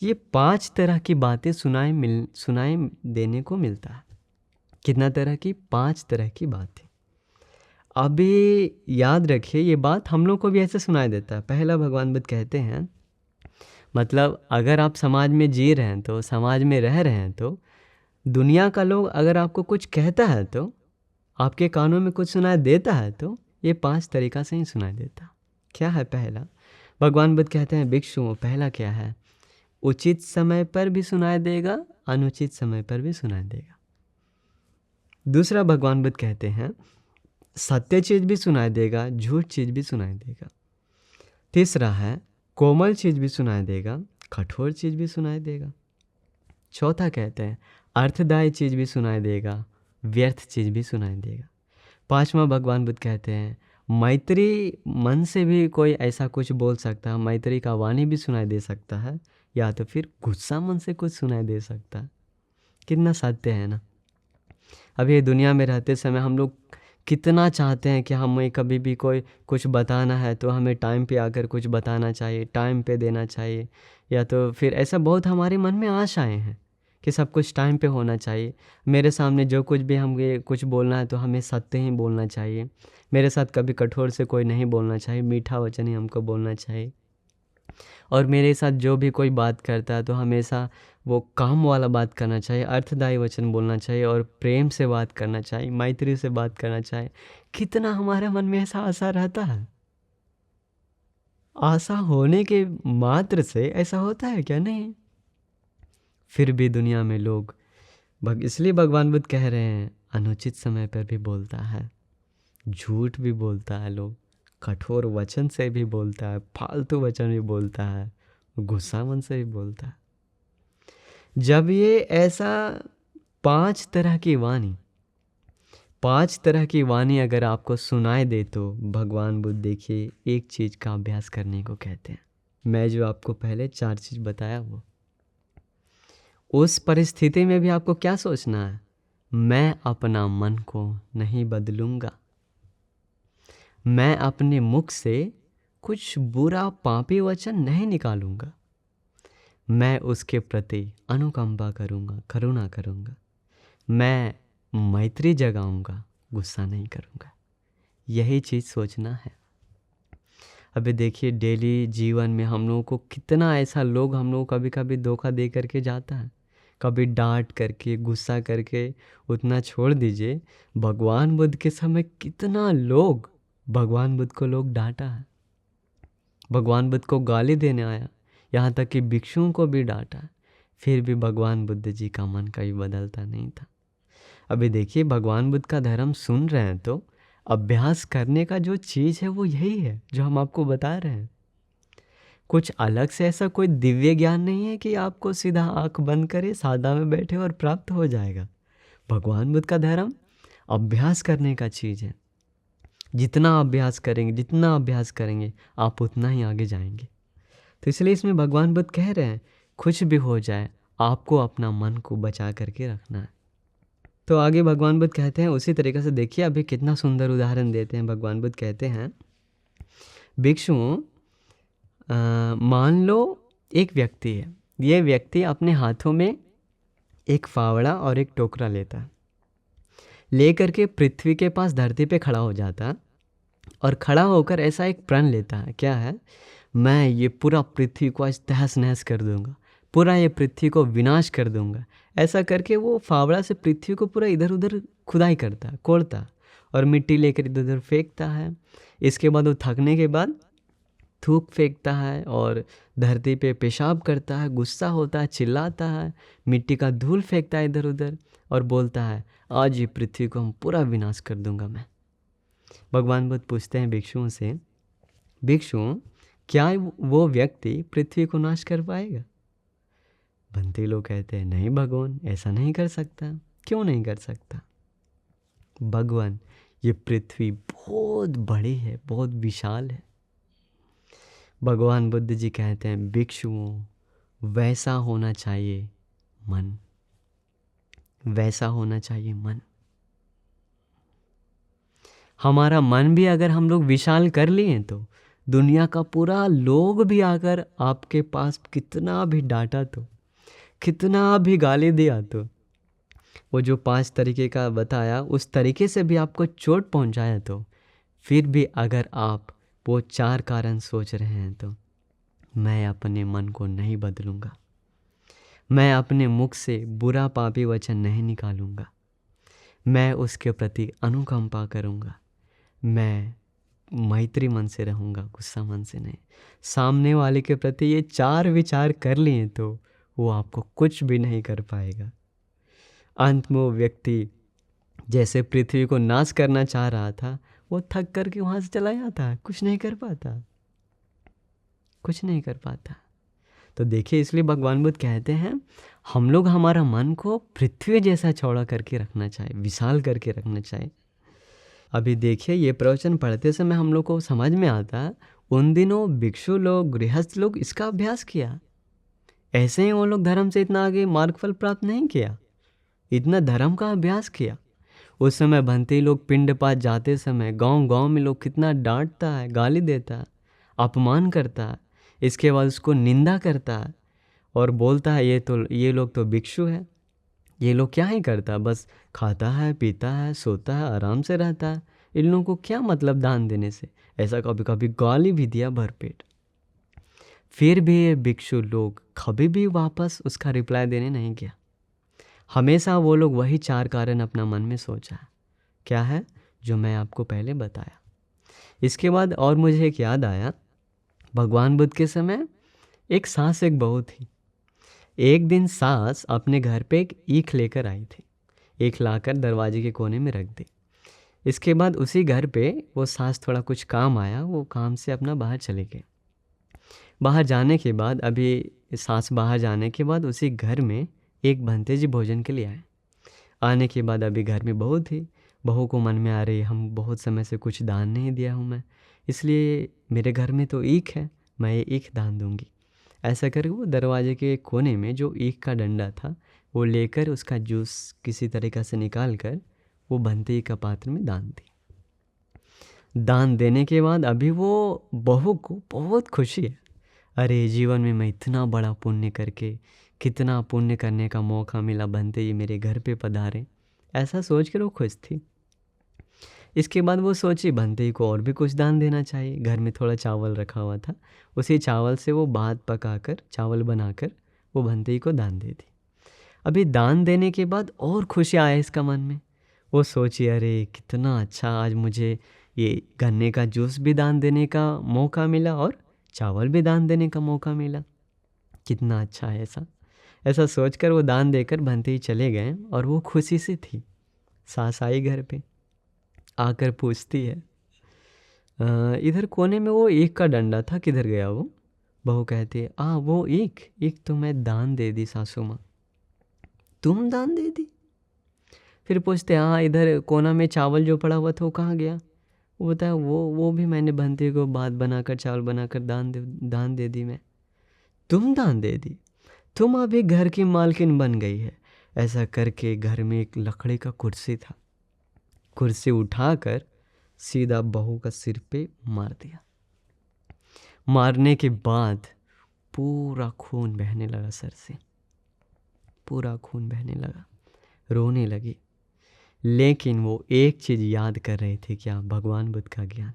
ये 5 तरह की बातें सुनाई देने को मिलता है। कितना तरह की? 5 तरह की बातें। अभी याद रखिए ये बात हम लोग को भी ऐसे सुनाई देता है। पहला भगवान बुद्ध कहते हैं मतलब अगर आप समाज में जी रहे हैं, तो समाज में रह रहे हैं, तो दुनिया का लोग अगर आपको कुछ कहता है, तो आपके कानों में कुछ सुनाई देता है, तो ये 5 तरीक़ा से ही सुनाई देता। क्या है पहला? भगवान बुद्ध कहते हैं भिक्षुओं, पहला क्या है? उचित समय पर भी सुनाई देगा, अनुचित समय पर भी सुनाई देगा। दूसरा भगवान बुद्ध कहते हैं सत्य चीज़ भी सुनाई देगा, झूठ चीज़ भी सुनाई देगा। तीसरा है कोमल चीज़ भी सुनाई देगा, कठोर चीज़ भी सुनाई देगा। चौथा कहते हैं अर्थदायी चीज़ भी सुनाई देगा, व्यर्थ चीज़ भी सुनाई देगा। पांचवा भगवान बुद्ध कहते हैं मैत्री मन से भी कोई ऐसा कुछ बोल सकता है, मैत्री का वाणी भी सुनाई दे सकता है, या तो फिर गुस्सा मन से कुछ सुनाई दे सकता है। कितना सत्य है ना। अब ये दुनिया में रहते समय हम लोग कितना चाहते हैं कि हमें कभी भी कोई कुछ बताना है तो हमें टाइम पे आकर कुछ बताना चाहिए, टाइम पे देना चाहिए, या तो फिर ऐसा बहुत हमारे मन में आशाएं हैं कि सब कुछ टाइम पे होना चाहिए। मेरे सामने जो कुछ भी हमें कुछ बोलना है तो हमें सत्य ही बोलना चाहिए। मेरे साथ कभी कठोर से कोई नहीं बोलना चाहिए, मीठा वचन ही हमको बोलना चाहिए। और मेरे साथ जो भी कोई बात करता है तो हमेशा वो काम वाला बात करना चाहिए, अर्थदायी वचन बोलना चाहिए, और प्रेम से बात करना चाहिए, मैत्री से बात करना चाहिए। कितना हमारे मन में ऐसा आशा रहता है। आशा होने के मात्र से ऐसा होता है क्या? नहीं। फिर भी दुनिया में लोग इसलिए भगवान बुद्ध कह रहे हैं अनुचित समय पर भी बोलता है, झूठ भी बोलता है, लोग कठोर वचन से भी बोलता है, फालतू वचन भी बोलता है, गुस्सा मन से भी बोलता है। जब ये ऐसा 5 तरह की वाणी अगर आपको सुनाई दे तो भगवान बुद्ध देखिए एक चीज़ का अभ्यास करने को कहते हैं। मैं जो आपको पहले 4 चीज़ बताया वो, उस परिस्थिति में भी आपको क्या सोचना है? मैं अपना मन को नहीं बदलूंगा, मैं अपने मुख से कुछ बुरा पापी वचन नहीं निकालूंगा, मैं उसके प्रति अनुकंपा करूंगा, करुणा करूंगा, मैं मैत्री जगाऊंगा, गुस्सा नहीं करूंगा। यही चीज़ सोचना है। अभी देखिए डेली जीवन में हम लोगों को कितना ऐसा लोग हम लोग कभी कभी धोखा दे करके जाता है, कभी डांट करके, गुस्सा करके। उतना छोड़ दीजिए, भगवान बुद्ध के समय कितना लोग भगवान बुद्ध को लोग डांटा है, भगवान बुद्ध को गाली देने आया, यहाँ तक कि भिक्षुओं को भी डांटा। फिर भी भगवान बुद्ध जी का मन कभी बदलता नहीं था। अभी देखिए भगवान बुद्ध का धर्म सुन रहे हैं तो अभ्यास करने का जो चीज़ है वो यही है जो हम आपको बता रहे हैं। कुछ अलग से ऐसा कोई दिव्य ज्ञान नहीं है कि आपको सीधा आंख बंद करे सादा में बैठे और प्राप्त हो जाएगा। भगवान बुद्ध का धर्म अभ्यास करने का चीज़ है। जितना अभ्यास करेंगे आप उतना ही आगे जाएंगे। तो इसलिए इसमें भगवान बुद्ध कह रहे हैं कुछ भी हो जाए आपको अपना मन को बचा करके रखना है। तो आगे भगवान बुद्ध कहते हैं उसी तरीके से, देखिए अभी कितना सुंदर उदाहरण देते हैं। भगवान बुद्ध कहते हैं भिक्षुओं, मान लो एक व्यक्ति है, ये व्यक्ति अपने हाथों में एक फावड़ा और एक टोकरा लेता है, ले करके पृथ्वी के पास धरती पे खड़ा हो जाता है और खड़ा होकर ऐसा एक प्रण लेता है, क्या है, मैं ये पूरा पृथ्वी को आज तहस नहस कर दूंगा, पूरा ये पृथ्वी को विनाश कर दूंगा। ऐसा करके वो फावड़ा से पृथ्वी को पूरा इधर उधर खुदाई करता है, कोड़ता है और मिट्टी लेकर इधर उधर फेंकता है। इसके बाद वो थकने के बाद थूक फेंकता है और धरती पे पेशाब करता है, गुस्सा होता है, चिल्लाता है, मिट्टी का धूल फेंकता है इधर उधर और बोलता है आज ये पृथ्वी को हम पूरा विनाश कर दूंगा मैं। भगवान बुद्ध पूछते हैं भिक्षुओं से, भिक्षुओं क्या वो व्यक्ति पृथ्वी को नाश कर पाएगा? बंती लोग कहते हैं नहीं भगवान, ऐसा नहीं कर सकता। क्यों नहीं कर सकता? भगवान ये पृथ्वी बहुत बड़ी है, बहुत विशाल है। भगवान बुद्ध जी कहते हैं भिक्षुओं वैसा होना चाहिए मन, वैसा होना चाहिए मन। हमारा मन भी अगर हम लोग विशाल कर लिए तो दुनिया का पूरा लोग भी आकर आपके पास कितना भी डांटा तो, कितना भी गाली दिया तो, वो जो 5 तरीके का बताया उस तरीके से भी आपको चोट पहुंचाया तो, फिर भी अगर आप वो 4 कारण सोच रहे हैं तो मैं अपने मन को नहीं बदलूंगा, मैं अपने मुख से बुरा पापी वचन नहीं निकालूंगा, मैं उसके प्रति अनुकंपा करूंगा, मैं मैत्री मन से रहूंगा, गुस्सा मन से नहीं। सामने वाले के प्रति ये 4 विचार कर लिए तो वो आपको कुछ भी नहीं कर पाएगा। अंत में वो व्यक्ति जैसे पृथ्वी को नाश करना चाह रहा था, वो थक करके वहाँ से चला जाता है, कुछ नहीं कर पाता, कुछ नहीं कर पाता। तो देखिए इसलिए भगवान बुद्ध कहते हैं हम लोग हमारा मन को पृथ्वी जैसा चौड़ा करके रखना चाहिए, विशाल करके रखना चाहिए। अभी देखिए ये प्रवचन पढ़ते समय हम लोग को समझ में आता उन दिनों भिक्षु लोग, गृहस्थ लोग इसका अभ्यास किया। ऐसे ही वो लोग धर्म से इतना आगे मार्गफल प्राप्त नहीं किया, इतना धर्म का अभ्यास किया। उस समय भंते लोग पिंडपात जाते समय गांव गांव में लोग कितना डांटता है, गाली देता है, अपमान करता है, इसके बाद उसको निंदा करता है और बोलता है ये लोग तो भिक्षु है, ये लोग क्या ही करता, बस खाता है, पीता है, सोता है, आराम से रहता है, इन लोगों को क्या मतलब दान देने से। ऐसा कभी कभी गाली भी दिया भरपेट। फिर भी ये भिक्षु लोग कभी भी वापस उसका रिप्लाई देने नहीं गया। हमेशा वो लोग वही 4 कारण अपना मन में सोचा है, क्या है, जो मैं आपको पहले बताया। इसके बाद और मुझे एक याद आया, भगवान बुद्ध के समय एक सास एक बहू थी। एक दिन सास अपने घर पे एक ईख लेकर आई थी, ईख लाकर दरवाजे के कोने में रख दी। इसके बाद उसी घर पे वो सास थोड़ा कुछ काम आया, वो काम से अपना बाहर चले गए। बाहर जाने के बाद, अभी सास बाहर जाने के बाद उसी घर में एक भंते जी भोजन के लिए आए। आने के बाद अभी घर में बहू थी, बहू को मन में आ रही हम बहुत समय से कुछ दान नहीं दिया हूँ मैं, इसलिए मेरे घर में तो ईख है, मैं ये ईख दान दूंगी। ऐसा करके वो दरवाजे के कोने में जो ईख का डंडा था वो लेकर उसका जूस किसी तरीक़ा से निकाल कर वो भंते का पात्र में दान दी। दान देने के बाद अभी वो बहू को बहुत खुशी है, अरे जीवन में मैं इतना बड़ा पुण्य करके, कितना पुण्य करने का मौका मिला, भंते जी मेरे घर पे पधारे, ऐसा सोच कर वो खुश थी। इसके बाद वो सोची भंते को और भी कुछ दान देना चाहिए। घर में थोड़ा चावल रखा हुआ था, उसी चावल से वो भात पकाकर, चावल बनाकर वो भंते को दान दे दी। अभी दान देने के बाद और खुशी आया इसका मन में। वो सोची अरे कितना अच्छा, आज मुझे ये गन्ने का जूस भी दान देने का मौका मिला और चावल भी दान देने का मौका मिला, कितना अच्छा है। ऐसा सोचकर वो दान देकर भंते चले गए और वो खुशी से थी। सास आई घर पे, आकर पूछती है, इधर कोने में वो ईख का डंडा था, किधर गया वो? बहू कहती है, वो ईख ईख तो मैं दान दे दी सासू माँ। तुम दान दे दी? फिर पूछते, इधर कोना में चावल जो पड़ा हुआ था वो कहाँ गया? वो बताया, वो भी मैंने बंती को बात बनाकर चावल बनाकर दान दे दी मैं। तुम दान दे दी? तुम अभी घर की मालकिन बन गई है। ऐसा करके घर में एक लकड़ी का कुर्सी था, कुर्सी उठाकर सीधा बहू का सिर पे मार दिया। मारने के बाद पूरा खून बहने लगा सर से, पूरा खून बहने लगा, रोने लगी। लेकिन वो एक चीज़ याद कर रही थी, क्या? भगवान बुद्ध का ज्ञान।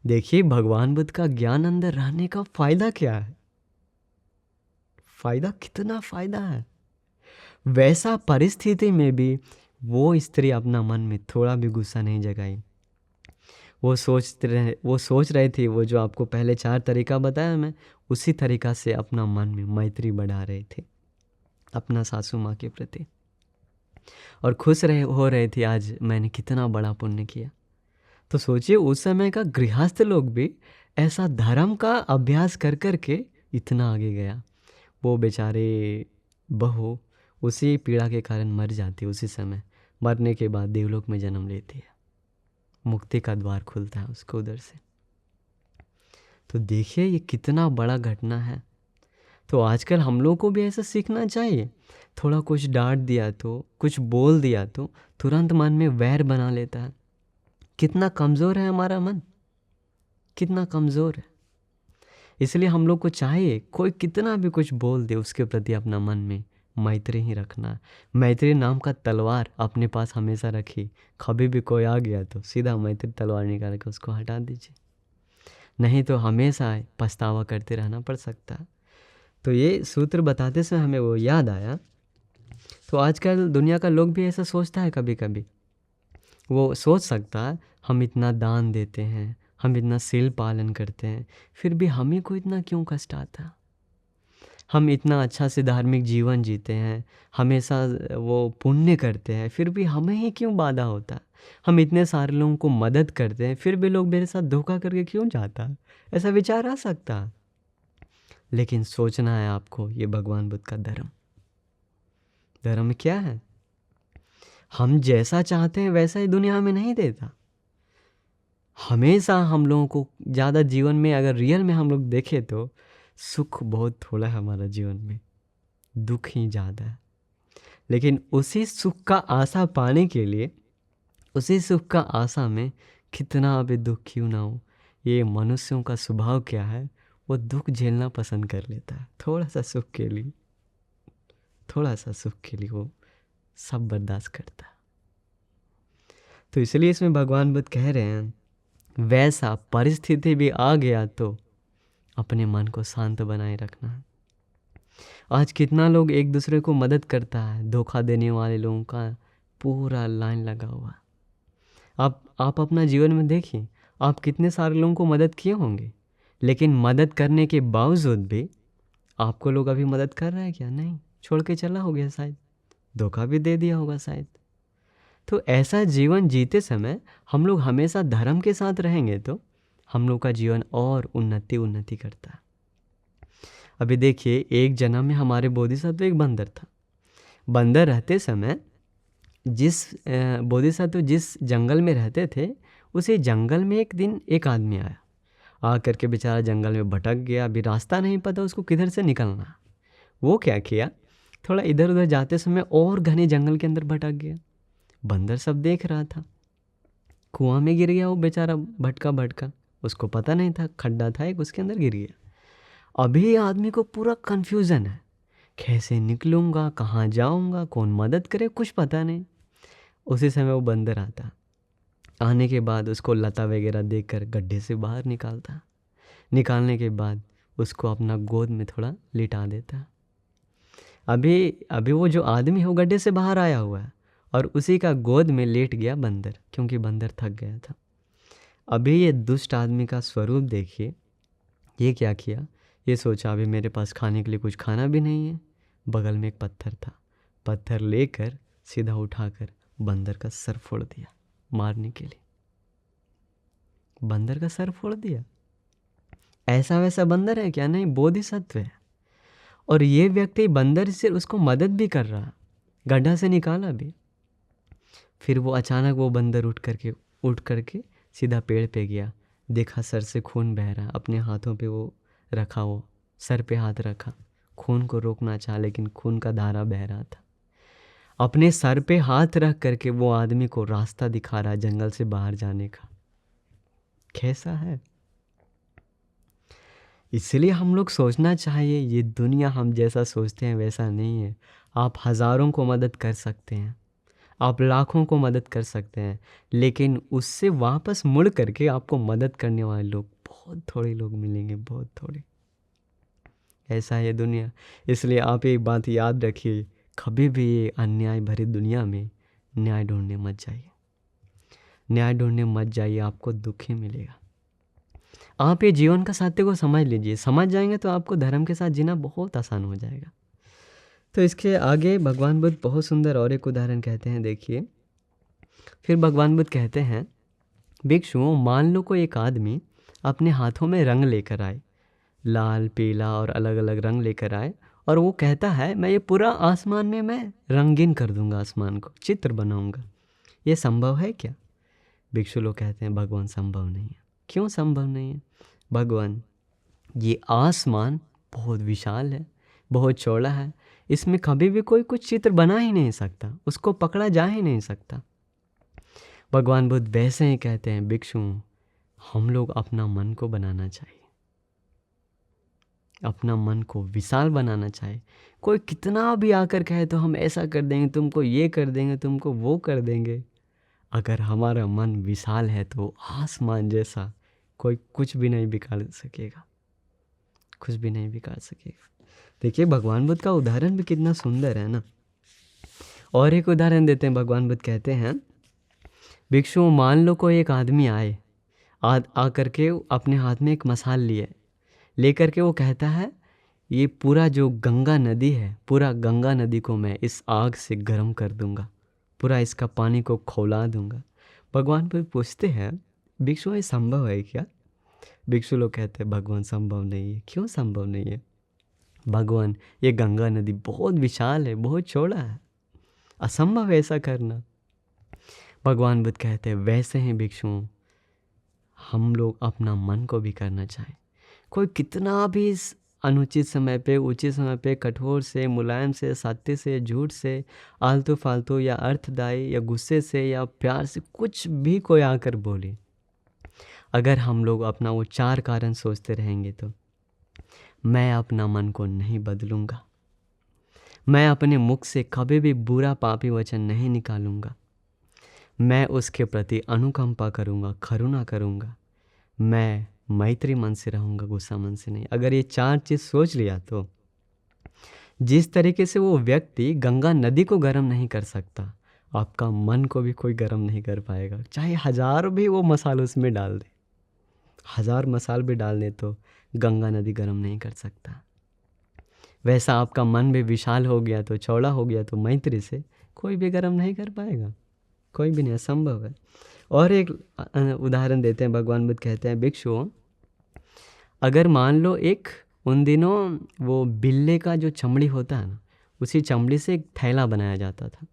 देखिए, भगवान बुद्ध का ज्ञान अंदर रहने का फ़ायदा क्या है? फ़ायदा, कितना फ़ायदा है। वैसा परिस्थिति में भी वो स्त्री अपना मन में थोड़ा भी गुस्सा नहीं जगाई। वो सोच रही थी, वो जो आपको पहले 4 तरीका बताया मैं, उसी तरीका से अपना मन में मैत्री बढ़ा रहे थे अपना सासू माँ के प्रति, और खुश हो रहे थे, आज मैंने कितना बड़ा पुण्य किया। तो सोचिए, उस समय का गृहस्थ लोग भी ऐसा धर्म का अभ्यास कर कर के इतना आगे गया। वो बेचारे बहू उसी पीड़ा के कारण मर जाती, उसी समय मरने के बाद देवलोक में जन्म लेती है, मुक्ति का द्वार खुलता है उसको उधर से। तो देखिए, ये कितना बड़ा घटना है। तो आजकल हम लोग को भी ऐसा सीखना चाहिए। थोड़ा कुछ डांट दिया तो, कुछ बोल दिया तो तुरंत मन में वैर बना लेता है। कितना कमज़ोर है हमारा मन, कितना कमज़ोर है। इसलिए हम लोग को चाहिए, कोई कितना भी कुछ बोल दे उसके प्रति अपना मन में मैत्री ही रखना। मैत्री नाम का तलवार अपने पास हमेशा रखिए। कभी भी कोई आ गया तो सीधा मैत्री तलवार निकाल के उसको हटा दीजिए, नहीं तो हमेशा पछतावा करते रहना पड़ सकता है। तो ये सूत्र बताते समय हमें वो याद आया। तो आजकल दुनिया का लोग भी ऐसा सोचता है, कभी कभी वो सोच सकता है, हम इतना दान देते हैं, हम इतना सील पालन करते हैं, फिर भी हमें को इतना क्यों कष्ट आता? हम इतना अच्छा से धार्मिक जीवन जीते हैं, हमेशा वो पुण्य करते हैं, फिर भी हमें ही क्यों बाधा होता? हम इतने सारे लोगों को मदद करते हैं, फिर भी लोग मेरे साथ धोखा करके क्यों जाता? ऐसा विचार आ सकता। लेकिन सोचना है आपको, ये भगवान बुद्ध का धर्म। धर्म क्या है? हम जैसा चाहते हैं वैसा ही दुनिया में नहीं देता। हमेशा हम लोगों को ज़्यादा जीवन में, अगर रियल में हम लोग देखें तो सुख बहुत थोड़ा है हमारा जीवन में, दुख ही ज़्यादा है। लेकिन उसी सुख का आशा पाने के लिए, उसी सुख का आशा में कितना भी दुख क्यों ना हो, ये मनुष्यों का स्वभाव क्या है, वो दुख झेलना पसंद कर लेता है। थोड़ा सा सुख के लिए, थोड़ा सा सुख के लिए वो सब बर्दाश्त करता है। तो इसलिए इसमें भगवान बुद्ध कह रहे हैं, वैसा परिस्थिति भी आ गया तो अपने मन को शांत बनाए रखना। आज कितना लोग एक दूसरे को मदद करता है, धोखा देने वाले लोगों का पूरा लाइन लगा हुआ। आप अपना जीवन में देखिए, आप कितने सारे लोगों को मदद किए होंगे, लेकिन मदद करने के बावजूद भी आपको लोग अभी मदद कर रहे हैं क्या? नहीं, छोड़ के चला हो गया, शायद धोखा भी दे दिया होगा शायद। तो ऐसा जीवन जीते समय हम लोग हमेशा धर्म के साथ रहेंगे तो हम लोग का जीवन और उन्नति करता है। अभी देखिए, एक जन्म में हमारे बोधिसत्व एक बंदर था। बंदर रहते समय जिस बोधिसत्व जिस जंगल में रहते थे, उसी जंगल में एक दिन एक आदमी आया। आकर के बेचारा जंगल में भटक गया, अभी रास्ता नहीं पता उसको किधर से निकलना। वो क्या किया, थोड़ा इधर उधर जाते समय और घने जंगल के अंदर भटक गया। बंदर सब देख रहा था। कुआं में गिर गया वो बेचारा, भटका, उसको पता नहीं था, खड्डा था एक, उसके अंदर गिर गया। अभी आदमी को पूरा कन्फ्यूज़न है, कैसे निकलूँगा, कहाँ जाऊँगा, कौन मदद करे, कुछ पता नहीं। उसी समय वो बंदर आता। आने के बाद उसको लता वगैरह देकर गड्ढे से बाहर निकालता। निकालने के बाद उसको अपना गोद में थोड़ा लिटा देता। अभी वो जो आदमी है वो गड्ढे से बाहर आया हुआ है और उसी का गोद में लेट गया बंदर, क्योंकि बंदर थक गया था। अभी ये दुष्ट आदमी का स्वरूप देखिए, ये क्या किया, ये सोचा अभी मेरे पास खाने के लिए कुछ खाना भी नहीं है। बगल में एक पत्थर था, पत्थर लेकर सीधा उठाकर बंदर का सर फोड़ दिया, मारने के लिए। बंदर का सर फोड़ दिया। ऐसा वैसा बंदर है क्या? नहीं, बोधिसत्व है। और ये व्यक्ति बंदर से उसको मदद भी कर रहा, गड्ढा से निकाला भी। फिर वो अचानक वो बंदर उठ करके सीधा पेड़ पे गया। देखा सर से खून बह रहा, अपने हाथों पे वो रखा, वो सर पे हाथ रखा, खून को रोकना चाहा लेकिन खून का धारा बह रहा था। अपने सर पे हाथ रख करके वो आदमी को रास्ता दिखा रहा जंगल से बाहर जाने का। कैसा है? इसलिए हम लोग सोचना चाहिए, ये दुनिया हम जैसा सोचते हैं वैसा नहीं है। आप हज़ारों को मदद कर सकते हैं, आप लाखों को मदद कर सकते हैं, लेकिन उससे वापस मुड़ करके आपको मदद करने वाले लोग बहुत थोड़े लोग मिलेंगे, बहुत थोड़े। ऐसा है दुनिया। इसलिए आप एक बात याद रखिए, कभी भी ये अन्याय भरी दुनिया में न्याय ढूंढने मत जाइए। न्याय ढूंढने मत जाइए, आपको दुख ही मिलेगा। आप ये जीवन का सत्य को समझ लीजिए। समझ जाएंगे तो आपको धर्म के साथ जीना बहुत आसान हो जाएगा। तो इसके आगे भगवान बुद्ध बहुत सुंदर और एक उदाहरण कहते हैं, देखिए। फिर भगवान बुद्ध कहते हैं, भिक्षुओं, मान लो कोई एक आदमी अपने हाथों में रंग लेकर आए, लाल, पीला और अलग अलग रंग लेकर आए, और वो कहता है मैं ये पूरा आसमान में मैं रंगीन कर दूंगा, आसमान को चित्र बनाऊंगा। ये संभव है क्या? भिक्षु लोग कहते हैं, भगवान संभव नहीं है। क्यों संभव नहीं है? भगवान, ये आसमान बहुत विशाल है, बहुत चौड़ा है, इसमें कभी भी कोई कुछ चित्र बना ही नहीं सकता, उसको पकड़ा जा ही नहीं सकता। भगवान बुद्ध वैसे ही कहते हैं, भिक्षु, हम लोग अपना मन को बनाना चाहिए, अपना मन को विशाल बनाना चाहिए। कोई कितना भी आकर कहे तो हम ऐसा कर देंगे, तुमको ये कर देंगे, तुमको वो कर देंगे। अगर हमारा मन विशाल है तो आसमान जैसा कोई कुछ भी नहीं बिगाड़ सकेगा, कुछ भी नहीं बिगाड़ सकेगा। देखिए भगवान बुद्ध का उदाहरण भी कितना सुंदर है ना। और एक उदाहरण देते हैं। भगवान बुद्ध कहते हैं, भिक्षु, मान लो कोई एक आदमी आए, आकर के अपने हाथ में एक मसाल लिए, लेकर के वो कहता है, ये पूरा जो गंगा नदी है, पूरा गंगा नदी को मैं इस आग से गर्म कर दूंगा, पूरा इसका पानी को खौला दूंगा। भगवान बुद्ध पूछते हैं, भिक्षु, ये संभव है क्या? भिक्षु लोग कहते हैं, भगवान संभव नहीं है। क्यों संभव नहीं है? भगवान, ये गंगा नदी बहुत विशाल है, बहुत चौड़ा है, असंभव है ऐसा करना। भगवान बुद्ध कहते हैं, वैसे ही भिक्षुओं, हम लोग अपना मन को भी करना चाहें। कोई कितना भी अनुचित समय पे, उचित समय पे, कठोर से, मुलायम से, सत्य से, झूठ से, आलतू फालतू या अर्थदायी या गुस्से से या प्यार से कुछ भी कोई आकर बोले, अगर हम लोग अपना वो 4 कारण सोचते रहेंगे तो मैं अपना मन को नहीं बदलूंगा, मैं अपने मुख से कभी भी बुरा पापी वचन नहीं निकालूंगा, मैं उसके प्रति अनुकंपा करूंगा, करुणा करूंगा, मैं मैत्री मन से रहूंगा, गुस्सा मन से नहीं। अगर ये 4 चीज़ सोच लिया तो जिस तरीके से वो व्यक्ति गंगा नदी को गर्म नहीं कर सकता, आपका मन को भी कोई गर्म नहीं कर पाएगा। चाहे 1000 भी वो मसाल उसमें डाल दे, 1000 मसाल भी डाल दे तो गंगा नदी गर्म नहीं कर सकता। वैसा आपका मन भी विशाल हो गया तो, चौड़ा हो गया तो मैत्री से कोई भी गर्म नहीं कर पाएगा, कोई भी नहीं, असंभव है। और एक उदाहरण देते हैं। भगवान बुद्ध कहते हैं, भिक्षुओं, अगर मान लो एक उन दिनों वो बिल्ले का जो चमड़ी होता है ना, उसी चमड़ी से एक थैला बनाया जाता था।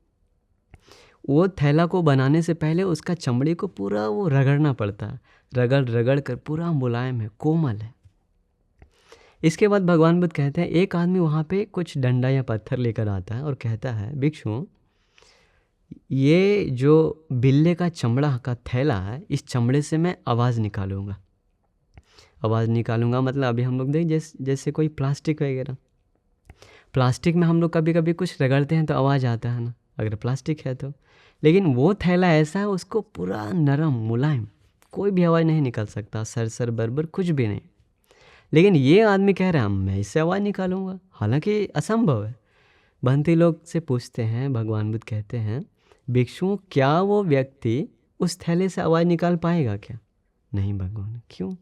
वो थैला को बनाने से पहले उसका चमड़ी को पूरा वो रगड़ना पड़ता है, रगड़ रगड़ कर पूरा मुलायम है, कोमल है। इसके बाद भगवान बुद्ध कहते हैं, एक आदमी वहाँ पे कुछ डंडा या पत्थर लेकर आता है और कहता है, भिक्षुओं, ये जो बिल्ले का चमड़ा का थैला है, इस चमड़े से मैं आवाज़ निकालूंगा। आवाज़ निकालूंगा मतलब अभी हम लोग देख जैसे कोई प्लास्टिक वगैरह, प्लास्टिक में हम लोग कभी कभी कुछ रगड़ते हैं तो आवाज़ आता है ना, अगर प्लास्टिक है तो। लेकिन वो थैला ऐसा है, उसको पूरा नरम मुलायम, कोई भी आवाज़ नहीं निकल सकता, सर बरबर कुछ भी नहीं। लेकिन ये आदमी कह रहा है मैं इससे आवाज़ निकालूंगा, हालांकि असंभव है। बंती लोग से पूछते हैं, भगवान बुद्ध कहते हैं, भिक्षुओं, क्या वो व्यक्ति उस थैले से आवाज़ निकाल पाएगा क्या? नहीं भगवान। क्यों?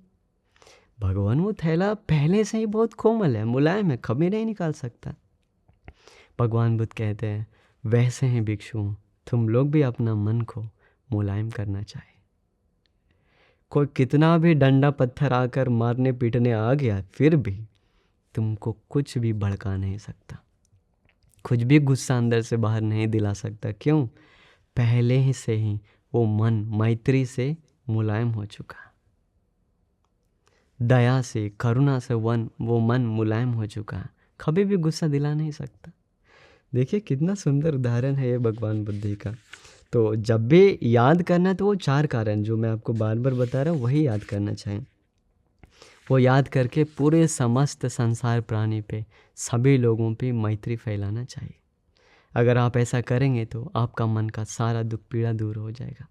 भगवान, वो थैला पहले से ही बहुत कोमल है, मुलायम है, कभी नहीं निकाल सकता। भगवान बुद्ध कहते हैं, वैसे ही भिक्षुओं, तुम लोग भी अपना मन को मुलायम करना चाहे। कोई कितना भी डंडा पत्थर आकर मारने पीटने आ गया, फिर भी तुमको कुछ भी भड़का नहीं सकता, कुछ भी गुस्सा अंदर से बाहर नहीं दिला सकता। क्यों? पहले ही से ही वो मन मैत्री से मुलायम हो चुका, दया से करुणा से वो मन मुलायम हो चुका, कभी भी गुस्सा दिला नहीं सकता। देखिए कितना सुंदर उदाहरण है ये भगवान बुद्ध का। तो जब भी याद करना तो वो 4 कारण जो मैं आपको बार बार बता रहा हूँ वही याद करना चाहिए। वो याद करके पूरे समस्त संसार प्राणी पे, सभी लोगों पे मैत्री फैलाना चाहिए। अगर आप ऐसा करेंगे तो आपका मन का सारा दुख पीड़ा दूर हो जाएगा।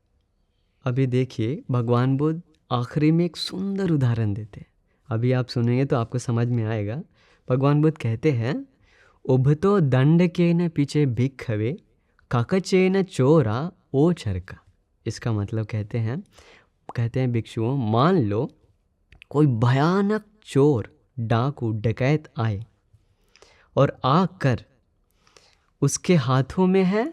अभी देखिए भगवान बुद्ध आखिरी में एक सुंदर उदाहरण देते हैं, अभी आप सुनेंगे तो आपको समझ में आएगा। भगवान बुद्ध कहते हैं, उभतो दंड के न पीछे भिक्षवे काकचे न चोरा ओ चरका। इसका मतलब कहते हैं भिक्षुओं, मान लो कोई भयानक चोर, डाकू, डकैत आए और आकर उसके हाथों में है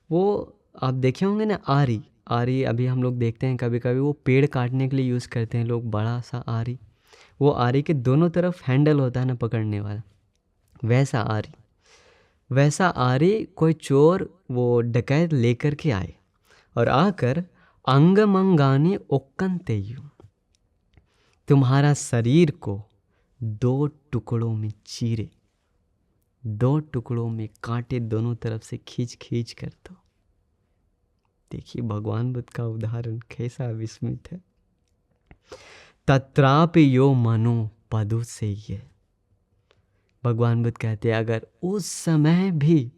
वो, आप देखे होंगे ना आरी। आरी अभी हम लोग देखते हैं कभी कभी वो पेड़ काटने के लिए यूज़ करते हैं लोग, बड़ा सा आरी। वो आरी के दोनों तरफ हैंडल होता है ना पकड़ने वाला, वैसा आरी कोई चोर वो डकैत लेकर के आए और आकर अंगमंगानी ओक्कनतेयु, तुम्हारा शरीर को 2 टुकड़ों में चीरे, 2 टुकड़ों में कांटे दोनों तरफ से खींच खींच कर दो। देखिए भगवान बुद्ध का उदाहरण कैसा विस्मित है। तत्रापि यो मनो पदु से ये, भगवान बुद्ध कहते हैं अगर उस समय भी,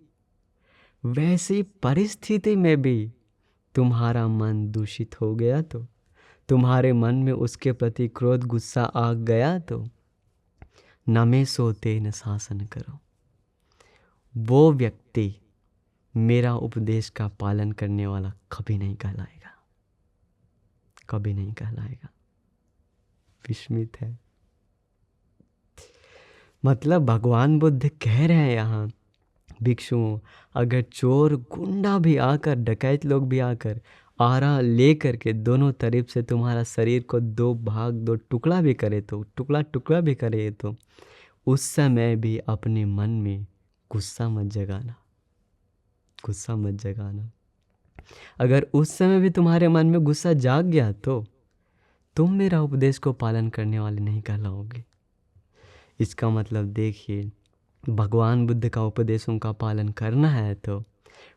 वैसी परिस्थिति में भी तुम्हारा मन दूषित हो गया, तो तुम्हारे मन में उसके प्रति क्रोध गुस्सा आ गया, तो नमे सोते न शासन करो, वो व्यक्ति मेरा उपदेश का पालन करने वाला कभी नहीं कहलाएगा, कभी नहीं कहलाएगा। विस्मित है। मतलब भगवान बुद्ध कह रहे हैं यहाँ भिक्षुओं, अगर चोर गुंडा भी आकर, डकैत लोग भी आकर आरा ले करके दोनों तरफ से तुम्हारा शरीर को 2 भाग 2 टुकड़ा भी करे, तो टुकड़ा भी करे, तो उस समय भी अपने मन में गुस्सा मत जगाना, गुस्सा मत जगाना। अगर उस समय भी तुम्हारे मन में गुस्सा जाग गया तो तुम मेरा उपदेश को पालन करने वाले नहीं कहलाओगे। इसका मतलब देखिए, भगवान बुद्ध का उपदेशों का पालन करना है तो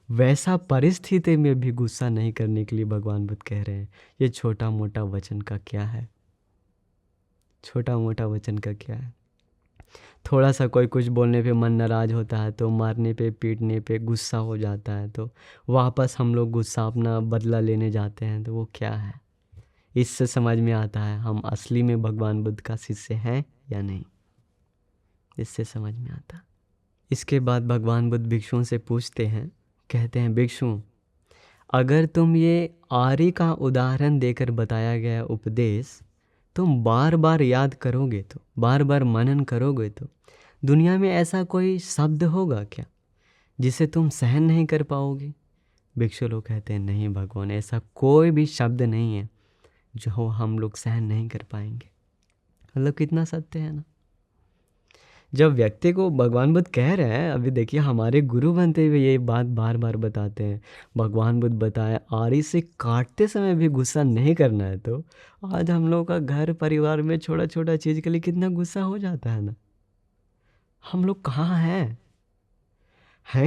वैसा परिस्थिति में भी गुस्सा नहीं करने के लिए भगवान बुद्ध कह रहे हैं। ये छोटा मोटा वचन का क्या है, छोटा मोटा वचन का क्या है। थोड़ा सा कोई कुछ बोलने पे मन नाराज होता है, तो मारने पे पीटने पे गुस्सा हो जाता है, तो वापस हम लोग गुस्सा अपना बदला लेने जाते हैं, तो वो क्या है। इससे समझ में आता है हम असली में भगवान बुद्ध का शिष्य हैं या नहीं, इससे समझ में आता। इसके बाद भगवान बुद्ध भिक्षुओं से पूछते हैं, कहते हैं भिक्षु, अगर तुम ये आर्य का उदाहरण देकर बताया गया उपदेश तुम बार बार याद करोगे, तो बार बार मनन करोगे, तो दुनिया में ऐसा कोई शब्द होगा क्या जिसे तुम सहन नहीं कर पाओगे। भिक्षु लोग कहते हैं नहीं भगवान, ऐसा कोई भी शब्द नहीं है जो हम लोग सहन नहीं कर पाएंगे। मतलब कितना सत्य है ना। जब व्यक्ति को भगवान बुद्ध कह रहे हैं, अभी देखिए हमारे गुरु बनते हुए ये बात बार बार बताते हैं, भगवान बुद्ध बताए आरी से काटते समय भी गुस्सा नहीं करना है, तो आज हम लोग का घर परिवार में छोटा छोटा चीज़ के लिए कितना गुस्सा हो जाता है ना। हम लोग कहाँ हैं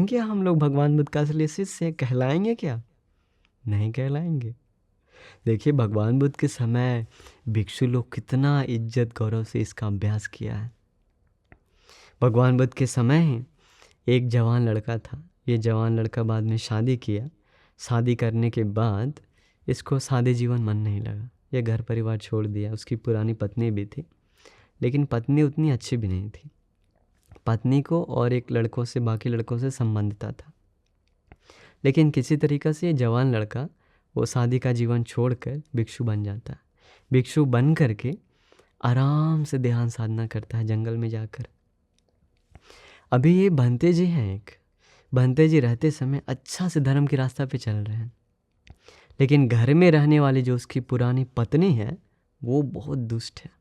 क्या हम लोग भगवान बुद्ध का असली शिष्य कहलाएंगे क्या? नहीं कहलाएंगे। देखिए भगवान बुद्ध के समय भिक्षु लोग कितना इज्जत गौरव से इसका अभ्यास किया है। भगवान बुद्ध के समय ही एक जवान लड़का था। ये जवान लड़का बाद में शादी किया। शादी करने के बाद इसको सादे जीवन मन नहीं लगा, ये घर परिवार छोड़ दिया। उसकी पुरानी पत्नी भी थी, लेकिन पत्नी उतनी अच्छी भी नहीं थी। पत्नी को और एक लड़कों से, बाकी लड़कों से संबंधता था, लेकिन किसी तरीक़ा से ये जवान लड़का वो शादी का जीवन छोड़कर भिक्षु बन जाता है। भिक्षु बन करके आराम से ध्यान साधना करता है जंगल में जाकर। अभी ये भंते जी हैं, एक भंते जी रहते समय अच्छा से धर्म के रास्ता पे चल रहे हैं, लेकिन घर में रहने वाली जो उसकी पुरानी पत्नी है वो बहुत दुष्ट है।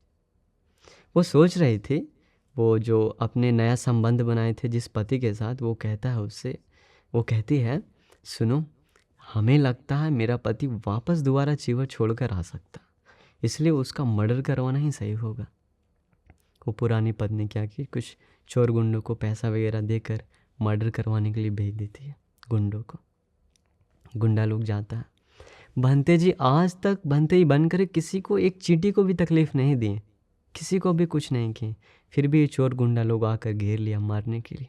वो सोच रही थी, वो जो अपने नया संबंध बनाए थे जिस पति के साथ, वो कहता है उससे, वो कहती है, सुनो, हमें लगता है मेरा पति वापस दोबारा चीवर छोड़कर आ सकता, इसलिए उसका मर्डर करवाना ही सही होगा। वो पुरानी पत्नी क्या की, कुछ चोर गुंडों को पैसा वगैरह देकर मर्डर करवाने के लिए भेज देती है गुंडों को। गुंडा लोग जाता है। भंते जी आज तक भंते ही बनकर किसी को एक चींटी को भी तकलीफ नहीं दिए, किसी को भी कुछ नहीं किए, फिर भी ये चोर गुंडा लोग आकर घेर लिया मारने के लिए।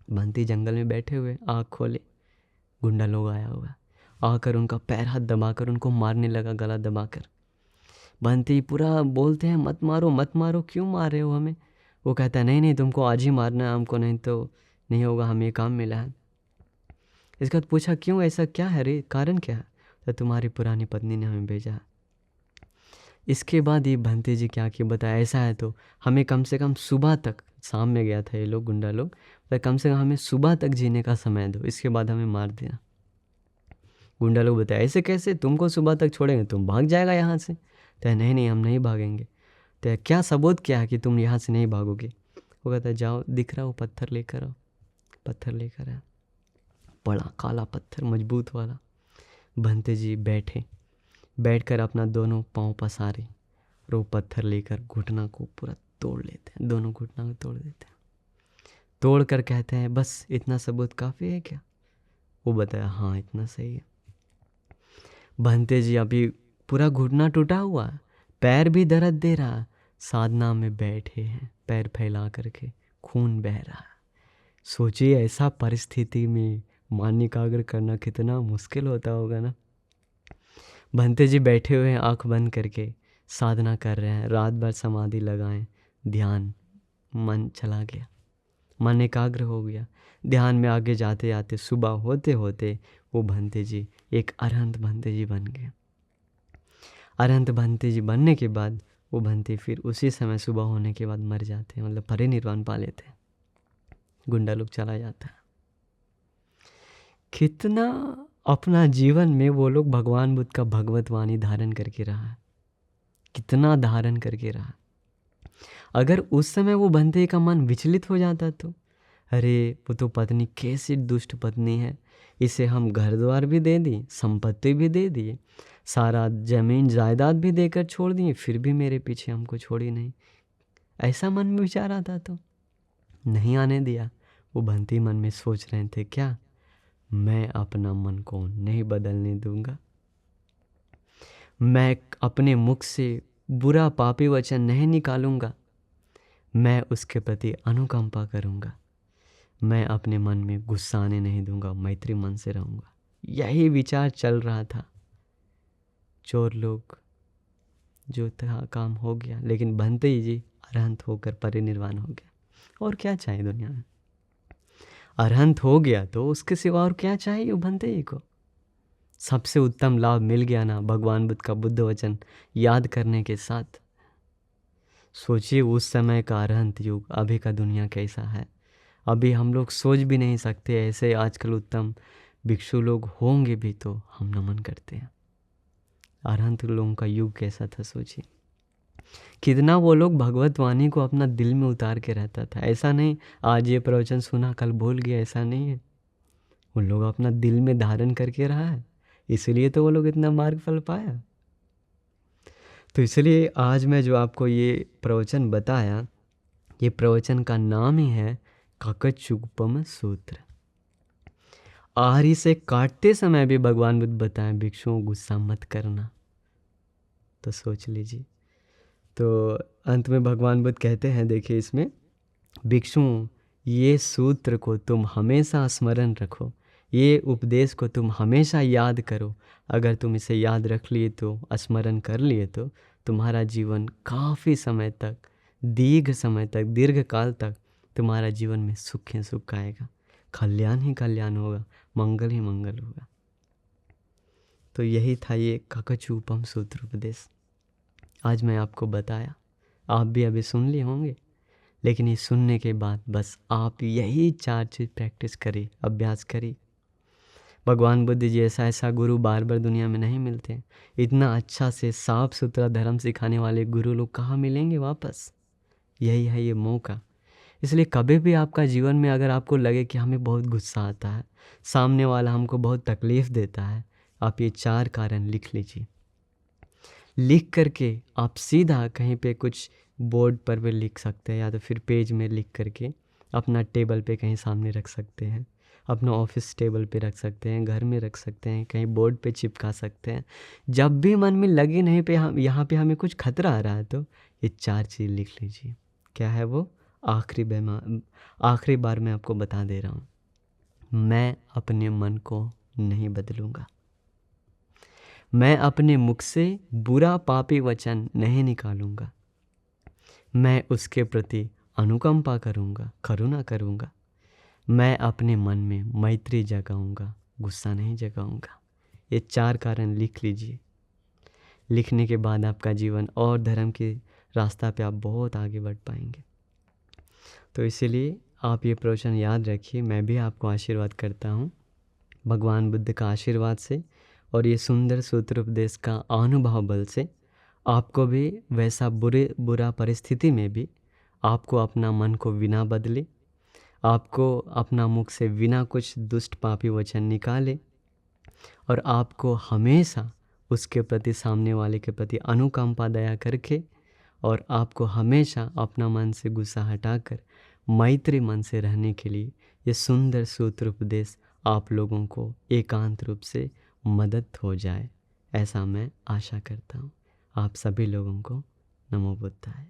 भंते जंगल में बैठे हुए, आँख खोले, गुंडा लोग आया हुआ, आकर उनका पैर हाथ दबाकर उनको मारने लगा, गला दबाकर। भंते पूरा बोलते हैं, मत मारो मत मारो, क्यों मार रहे हो हमें? वो कहता है, नहीं नहीं, तुमको आज ही मारना है हमको, नहीं तो नहीं होगा, हमें ये काम मिला है। इसके बाद पूछा, क्यों, ऐसा क्या है रे, कारण क्या है? तो तुम्हारी पुरानी पत्नी ने हमें भेजा है। इसके बाद ये भंते जी क्या कि बताया, ऐसा है तो हमें कम से कम सुबह तक, शाम में गया था ये लोग गुंडा लोग, तो कम से कम हमें सुबह तक जीने का समय दो, इसके बाद हमें मार देना। गुंडा लोग बताया, ऐसे कैसे, तुमको सुबह तक छोड़ेंगे, तुम भाग जाएगा यहाँ से? तो नहीं नहीं, हम नहीं भागेंगे। तो क्या सबूत क्या है कि तुम यहाँ से नहीं भागोगे? वो कहता है, जाओ, दिख रहा हो, पत्थर लेकर आओ। पत्थर लेकर आया, बड़ा काला पत्थर, मजबूत वाला। भंते जी बैठे, बैठकर अपना दोनों पाँव पसारे और वो पत्थर लेकर घुटना को पूरा तोड़ लेते हैं, दोनों घुटना को तोड़ देते हैं। तोड़ कर कहते हैं, बस इतना सबूत काफ़ी है क्या? वो बताया, हाँ इतना सही है। भंते जी अभी पूरा घुटना टूटा हुआ है, पैर भी दर्द दे रहा, साधना में बैठे हैं, पैर फैला करके, खून बह रहा है। सोचिए ऐसा परिस्थिति में मन एकाग्र करना कितना मुश्किल होता होगा ना। भंते जी बैठे हुए हैं, आँख बंद करके साधना कर रहे हैं, रात भर समाधि लगाएं, ध्यान, मन चला गया, मन एकाग्र हो गया। ध्यान में आगे जाते जाते सुबह होते होते वो भंते जी एक अरहंत भंते जी बन गए। अरहंत भंते जी बनने के बाद वो भंते फिर उसी समय सुबह होने के बाद मर जाते हैं, मतलब परिनिर्वाण पा लेते हैं। गुंडा लोग चला जाता है। कितना अपना जीवन में वो लोग भगवान बुद्ध का भगवत वाणी धारण करके रहा है, कितना धारण करके रहा। अगर उस समय वो बंदे का मन विचलित हो जाता तो, अरे वो तो पत्नी कैसी दुष्ट पत्नी है, इसे हम घर द्वार भी दे दी, संपत्ति भी दे दिए, सारा जमीन जायदाद भी देकर छोड़ दिए, फिर भी मेरे पीछे हमको छोड़ी नहीं, ऐसा मन में विचार आता तो नहीं आने दिया। वो बंती मन में सोच रहे थे, क्या मैं अपना मन को नहीं बदलने दूंगा, मैं अपने मुख से बुरा पापी वचन नहीं निकालूंगा, मैं उसके प्रति अनुकंपा करूंगा, मैं अपने मन में गुस्सा आने नहीं दूंगा, मैत्री मन से रहूंगा। यही विचार चल रहा था। चोर लोग जो था काम हो गया, लेकिन भंते ही जी अरहंत होकर परिनिर्वाण हो गया। और क्या चाहिए दुनिया में? अरहंत हो गया तो उसके सिवा और क्या चाहिए भंते जी को? सबसे उत्तम लाभ मिल गया ना भगवान बुद्ध का बुद्ध वचन याद करने के साथ। सोचिए उस समय का अरहंत युग, अभी का दुनिया कैसा है, अभी हम लोग सोच भी नहीं सकते। ऐसे आजकल उत्तम भिक्षु लोग होंगे भी तो हम नमन करते हैं। अरहंत लोगों का युग कैसा था, सोचिए कितना वो लोग भगवत वाणी को अपना दिल में उतार के रहता था। ऐसा नहीं आज ये प्रवचन सुना कल भूल गया, ऐसा नहीं है। उन लोग अपना दिल में धारण करके रहा है, इसलिए तो वो लोग इतना मार्ग फल पाया। तो इसलिए आज मैं जो आपको ये प्रवचन बताया, ये प्रवचन का नाम ही है काकचुगपम सूत्र। आहारी से काटते समय भी भगवान बुद्ध बताएं भिक्षुओं गुस्सा मत करना। तो सोच लीजिए। तो अंत में भगवान बुद्ध कहते हैं, देखिए इसमें, भिक्षुओं ये सूत्र को तुम हमेशा स्मरण रखो, ये उपदेश को तुम हमेशा याद करो। अगर तुम इसे याद रख लिए तो, स्मरण कर लिए तो तुम्हारा जीवन काफ़ी समय तक, दीर्घ समय तक, दीर्घ काल तक तुम्हारा जीवन में सुख ही सुख आएगा, कल्याण ही कल्याण होगा, मंगल ही मंगल होगा। तो यही था ये काकचूपम सूत्र उपदेश। आज मैं आपको बताया, आप भी अभी सुन लिए होंगे, लेकिन ये सुनने के बाद बस आप यही 4 चीज़ प्रैक्टिस करिए, अभ्यास करिए। भगवान बुद्ध जी ऐसा ऐसा गुरु बार बार दुनिया में नहीं मिलते। इतना अच्छा से साफ सुथरा धर्म सिखाने वाले गुरु लोग कहाँ मिलेंगे वापस। यही है ये मौका। इसलिए कभी भी आपका जीवन में अगर आपको लगे कि हमें बहुत गुस्सा आता है, सामने वाला हमको बहुत तकलीफ़ देता है, आप ये 4 कारण लिख लीजिए। लिख करके आप सीधा कहीं पे कुछ बोर्ड पर भी लिख सकते हैं, या तो फिर पेज में लिख करके अपना टेबल पे कहीं सामने रख सकते हैं, अपना ऑफिस टेबल पे रख सकते हैं, घर में रख सकते हैं, कहीं बोर्ड पे चिपका सकते हैं। जब भी मन में लगे नहीं पे हम यहाँ पे हमें कुछ खतरा आ रहा है तो ये 4 चीज़ लिख लीजिए। क्या है वो? आखिरी बार मैं आपको बता दे रहा हूँ, मैं अपने मन को नहीं बदलूँगा। मैं अपने मुख से बुरा पापी वचन नहीं निकालूंगा। मैं उसके प्रति अनुकंपा करूंगा, करुणा करूंगा। मैं अपने मन में मैत्री जगाऊंगा, गुस्सा नहीं जगाऊंगा। ये 4 कारण लिख लीजिए। लिखने के बाद आपका जीवन और धर्म के रास्ता पे आप बहुत आगे बढ़ पाएंगे। तो इसीलिए आप ये प्रवचन याद रखिए। मैं भी आपको आशीर्वाद करता हूँ भगवान बुद्ध का आशीर्वाद से, और ये सुंदर सूत्र उपदेश का अनुभव बल से आपको भी वैसा बुरा परिस्थिति में भी आपको अपना मन को बिना बदले, आपको अपना मुख से बिना कुछ दुष्ट पापी वचन निकाले, और आपको हमेशा उसके प्रति, सामने वाले के प्रति अनुकंपा दया करके, और आपको हमेशा अपना मन से गुस्सा हटाकर मैत्री मन से रहने के लिए ये सुंदर सूत्र उपदेश आप लोगों को एकांत रूप से मदद हो जाए, ऐसा मैं आशा करता हूँ। आप सभी लोगों को नमो बुद्धाय।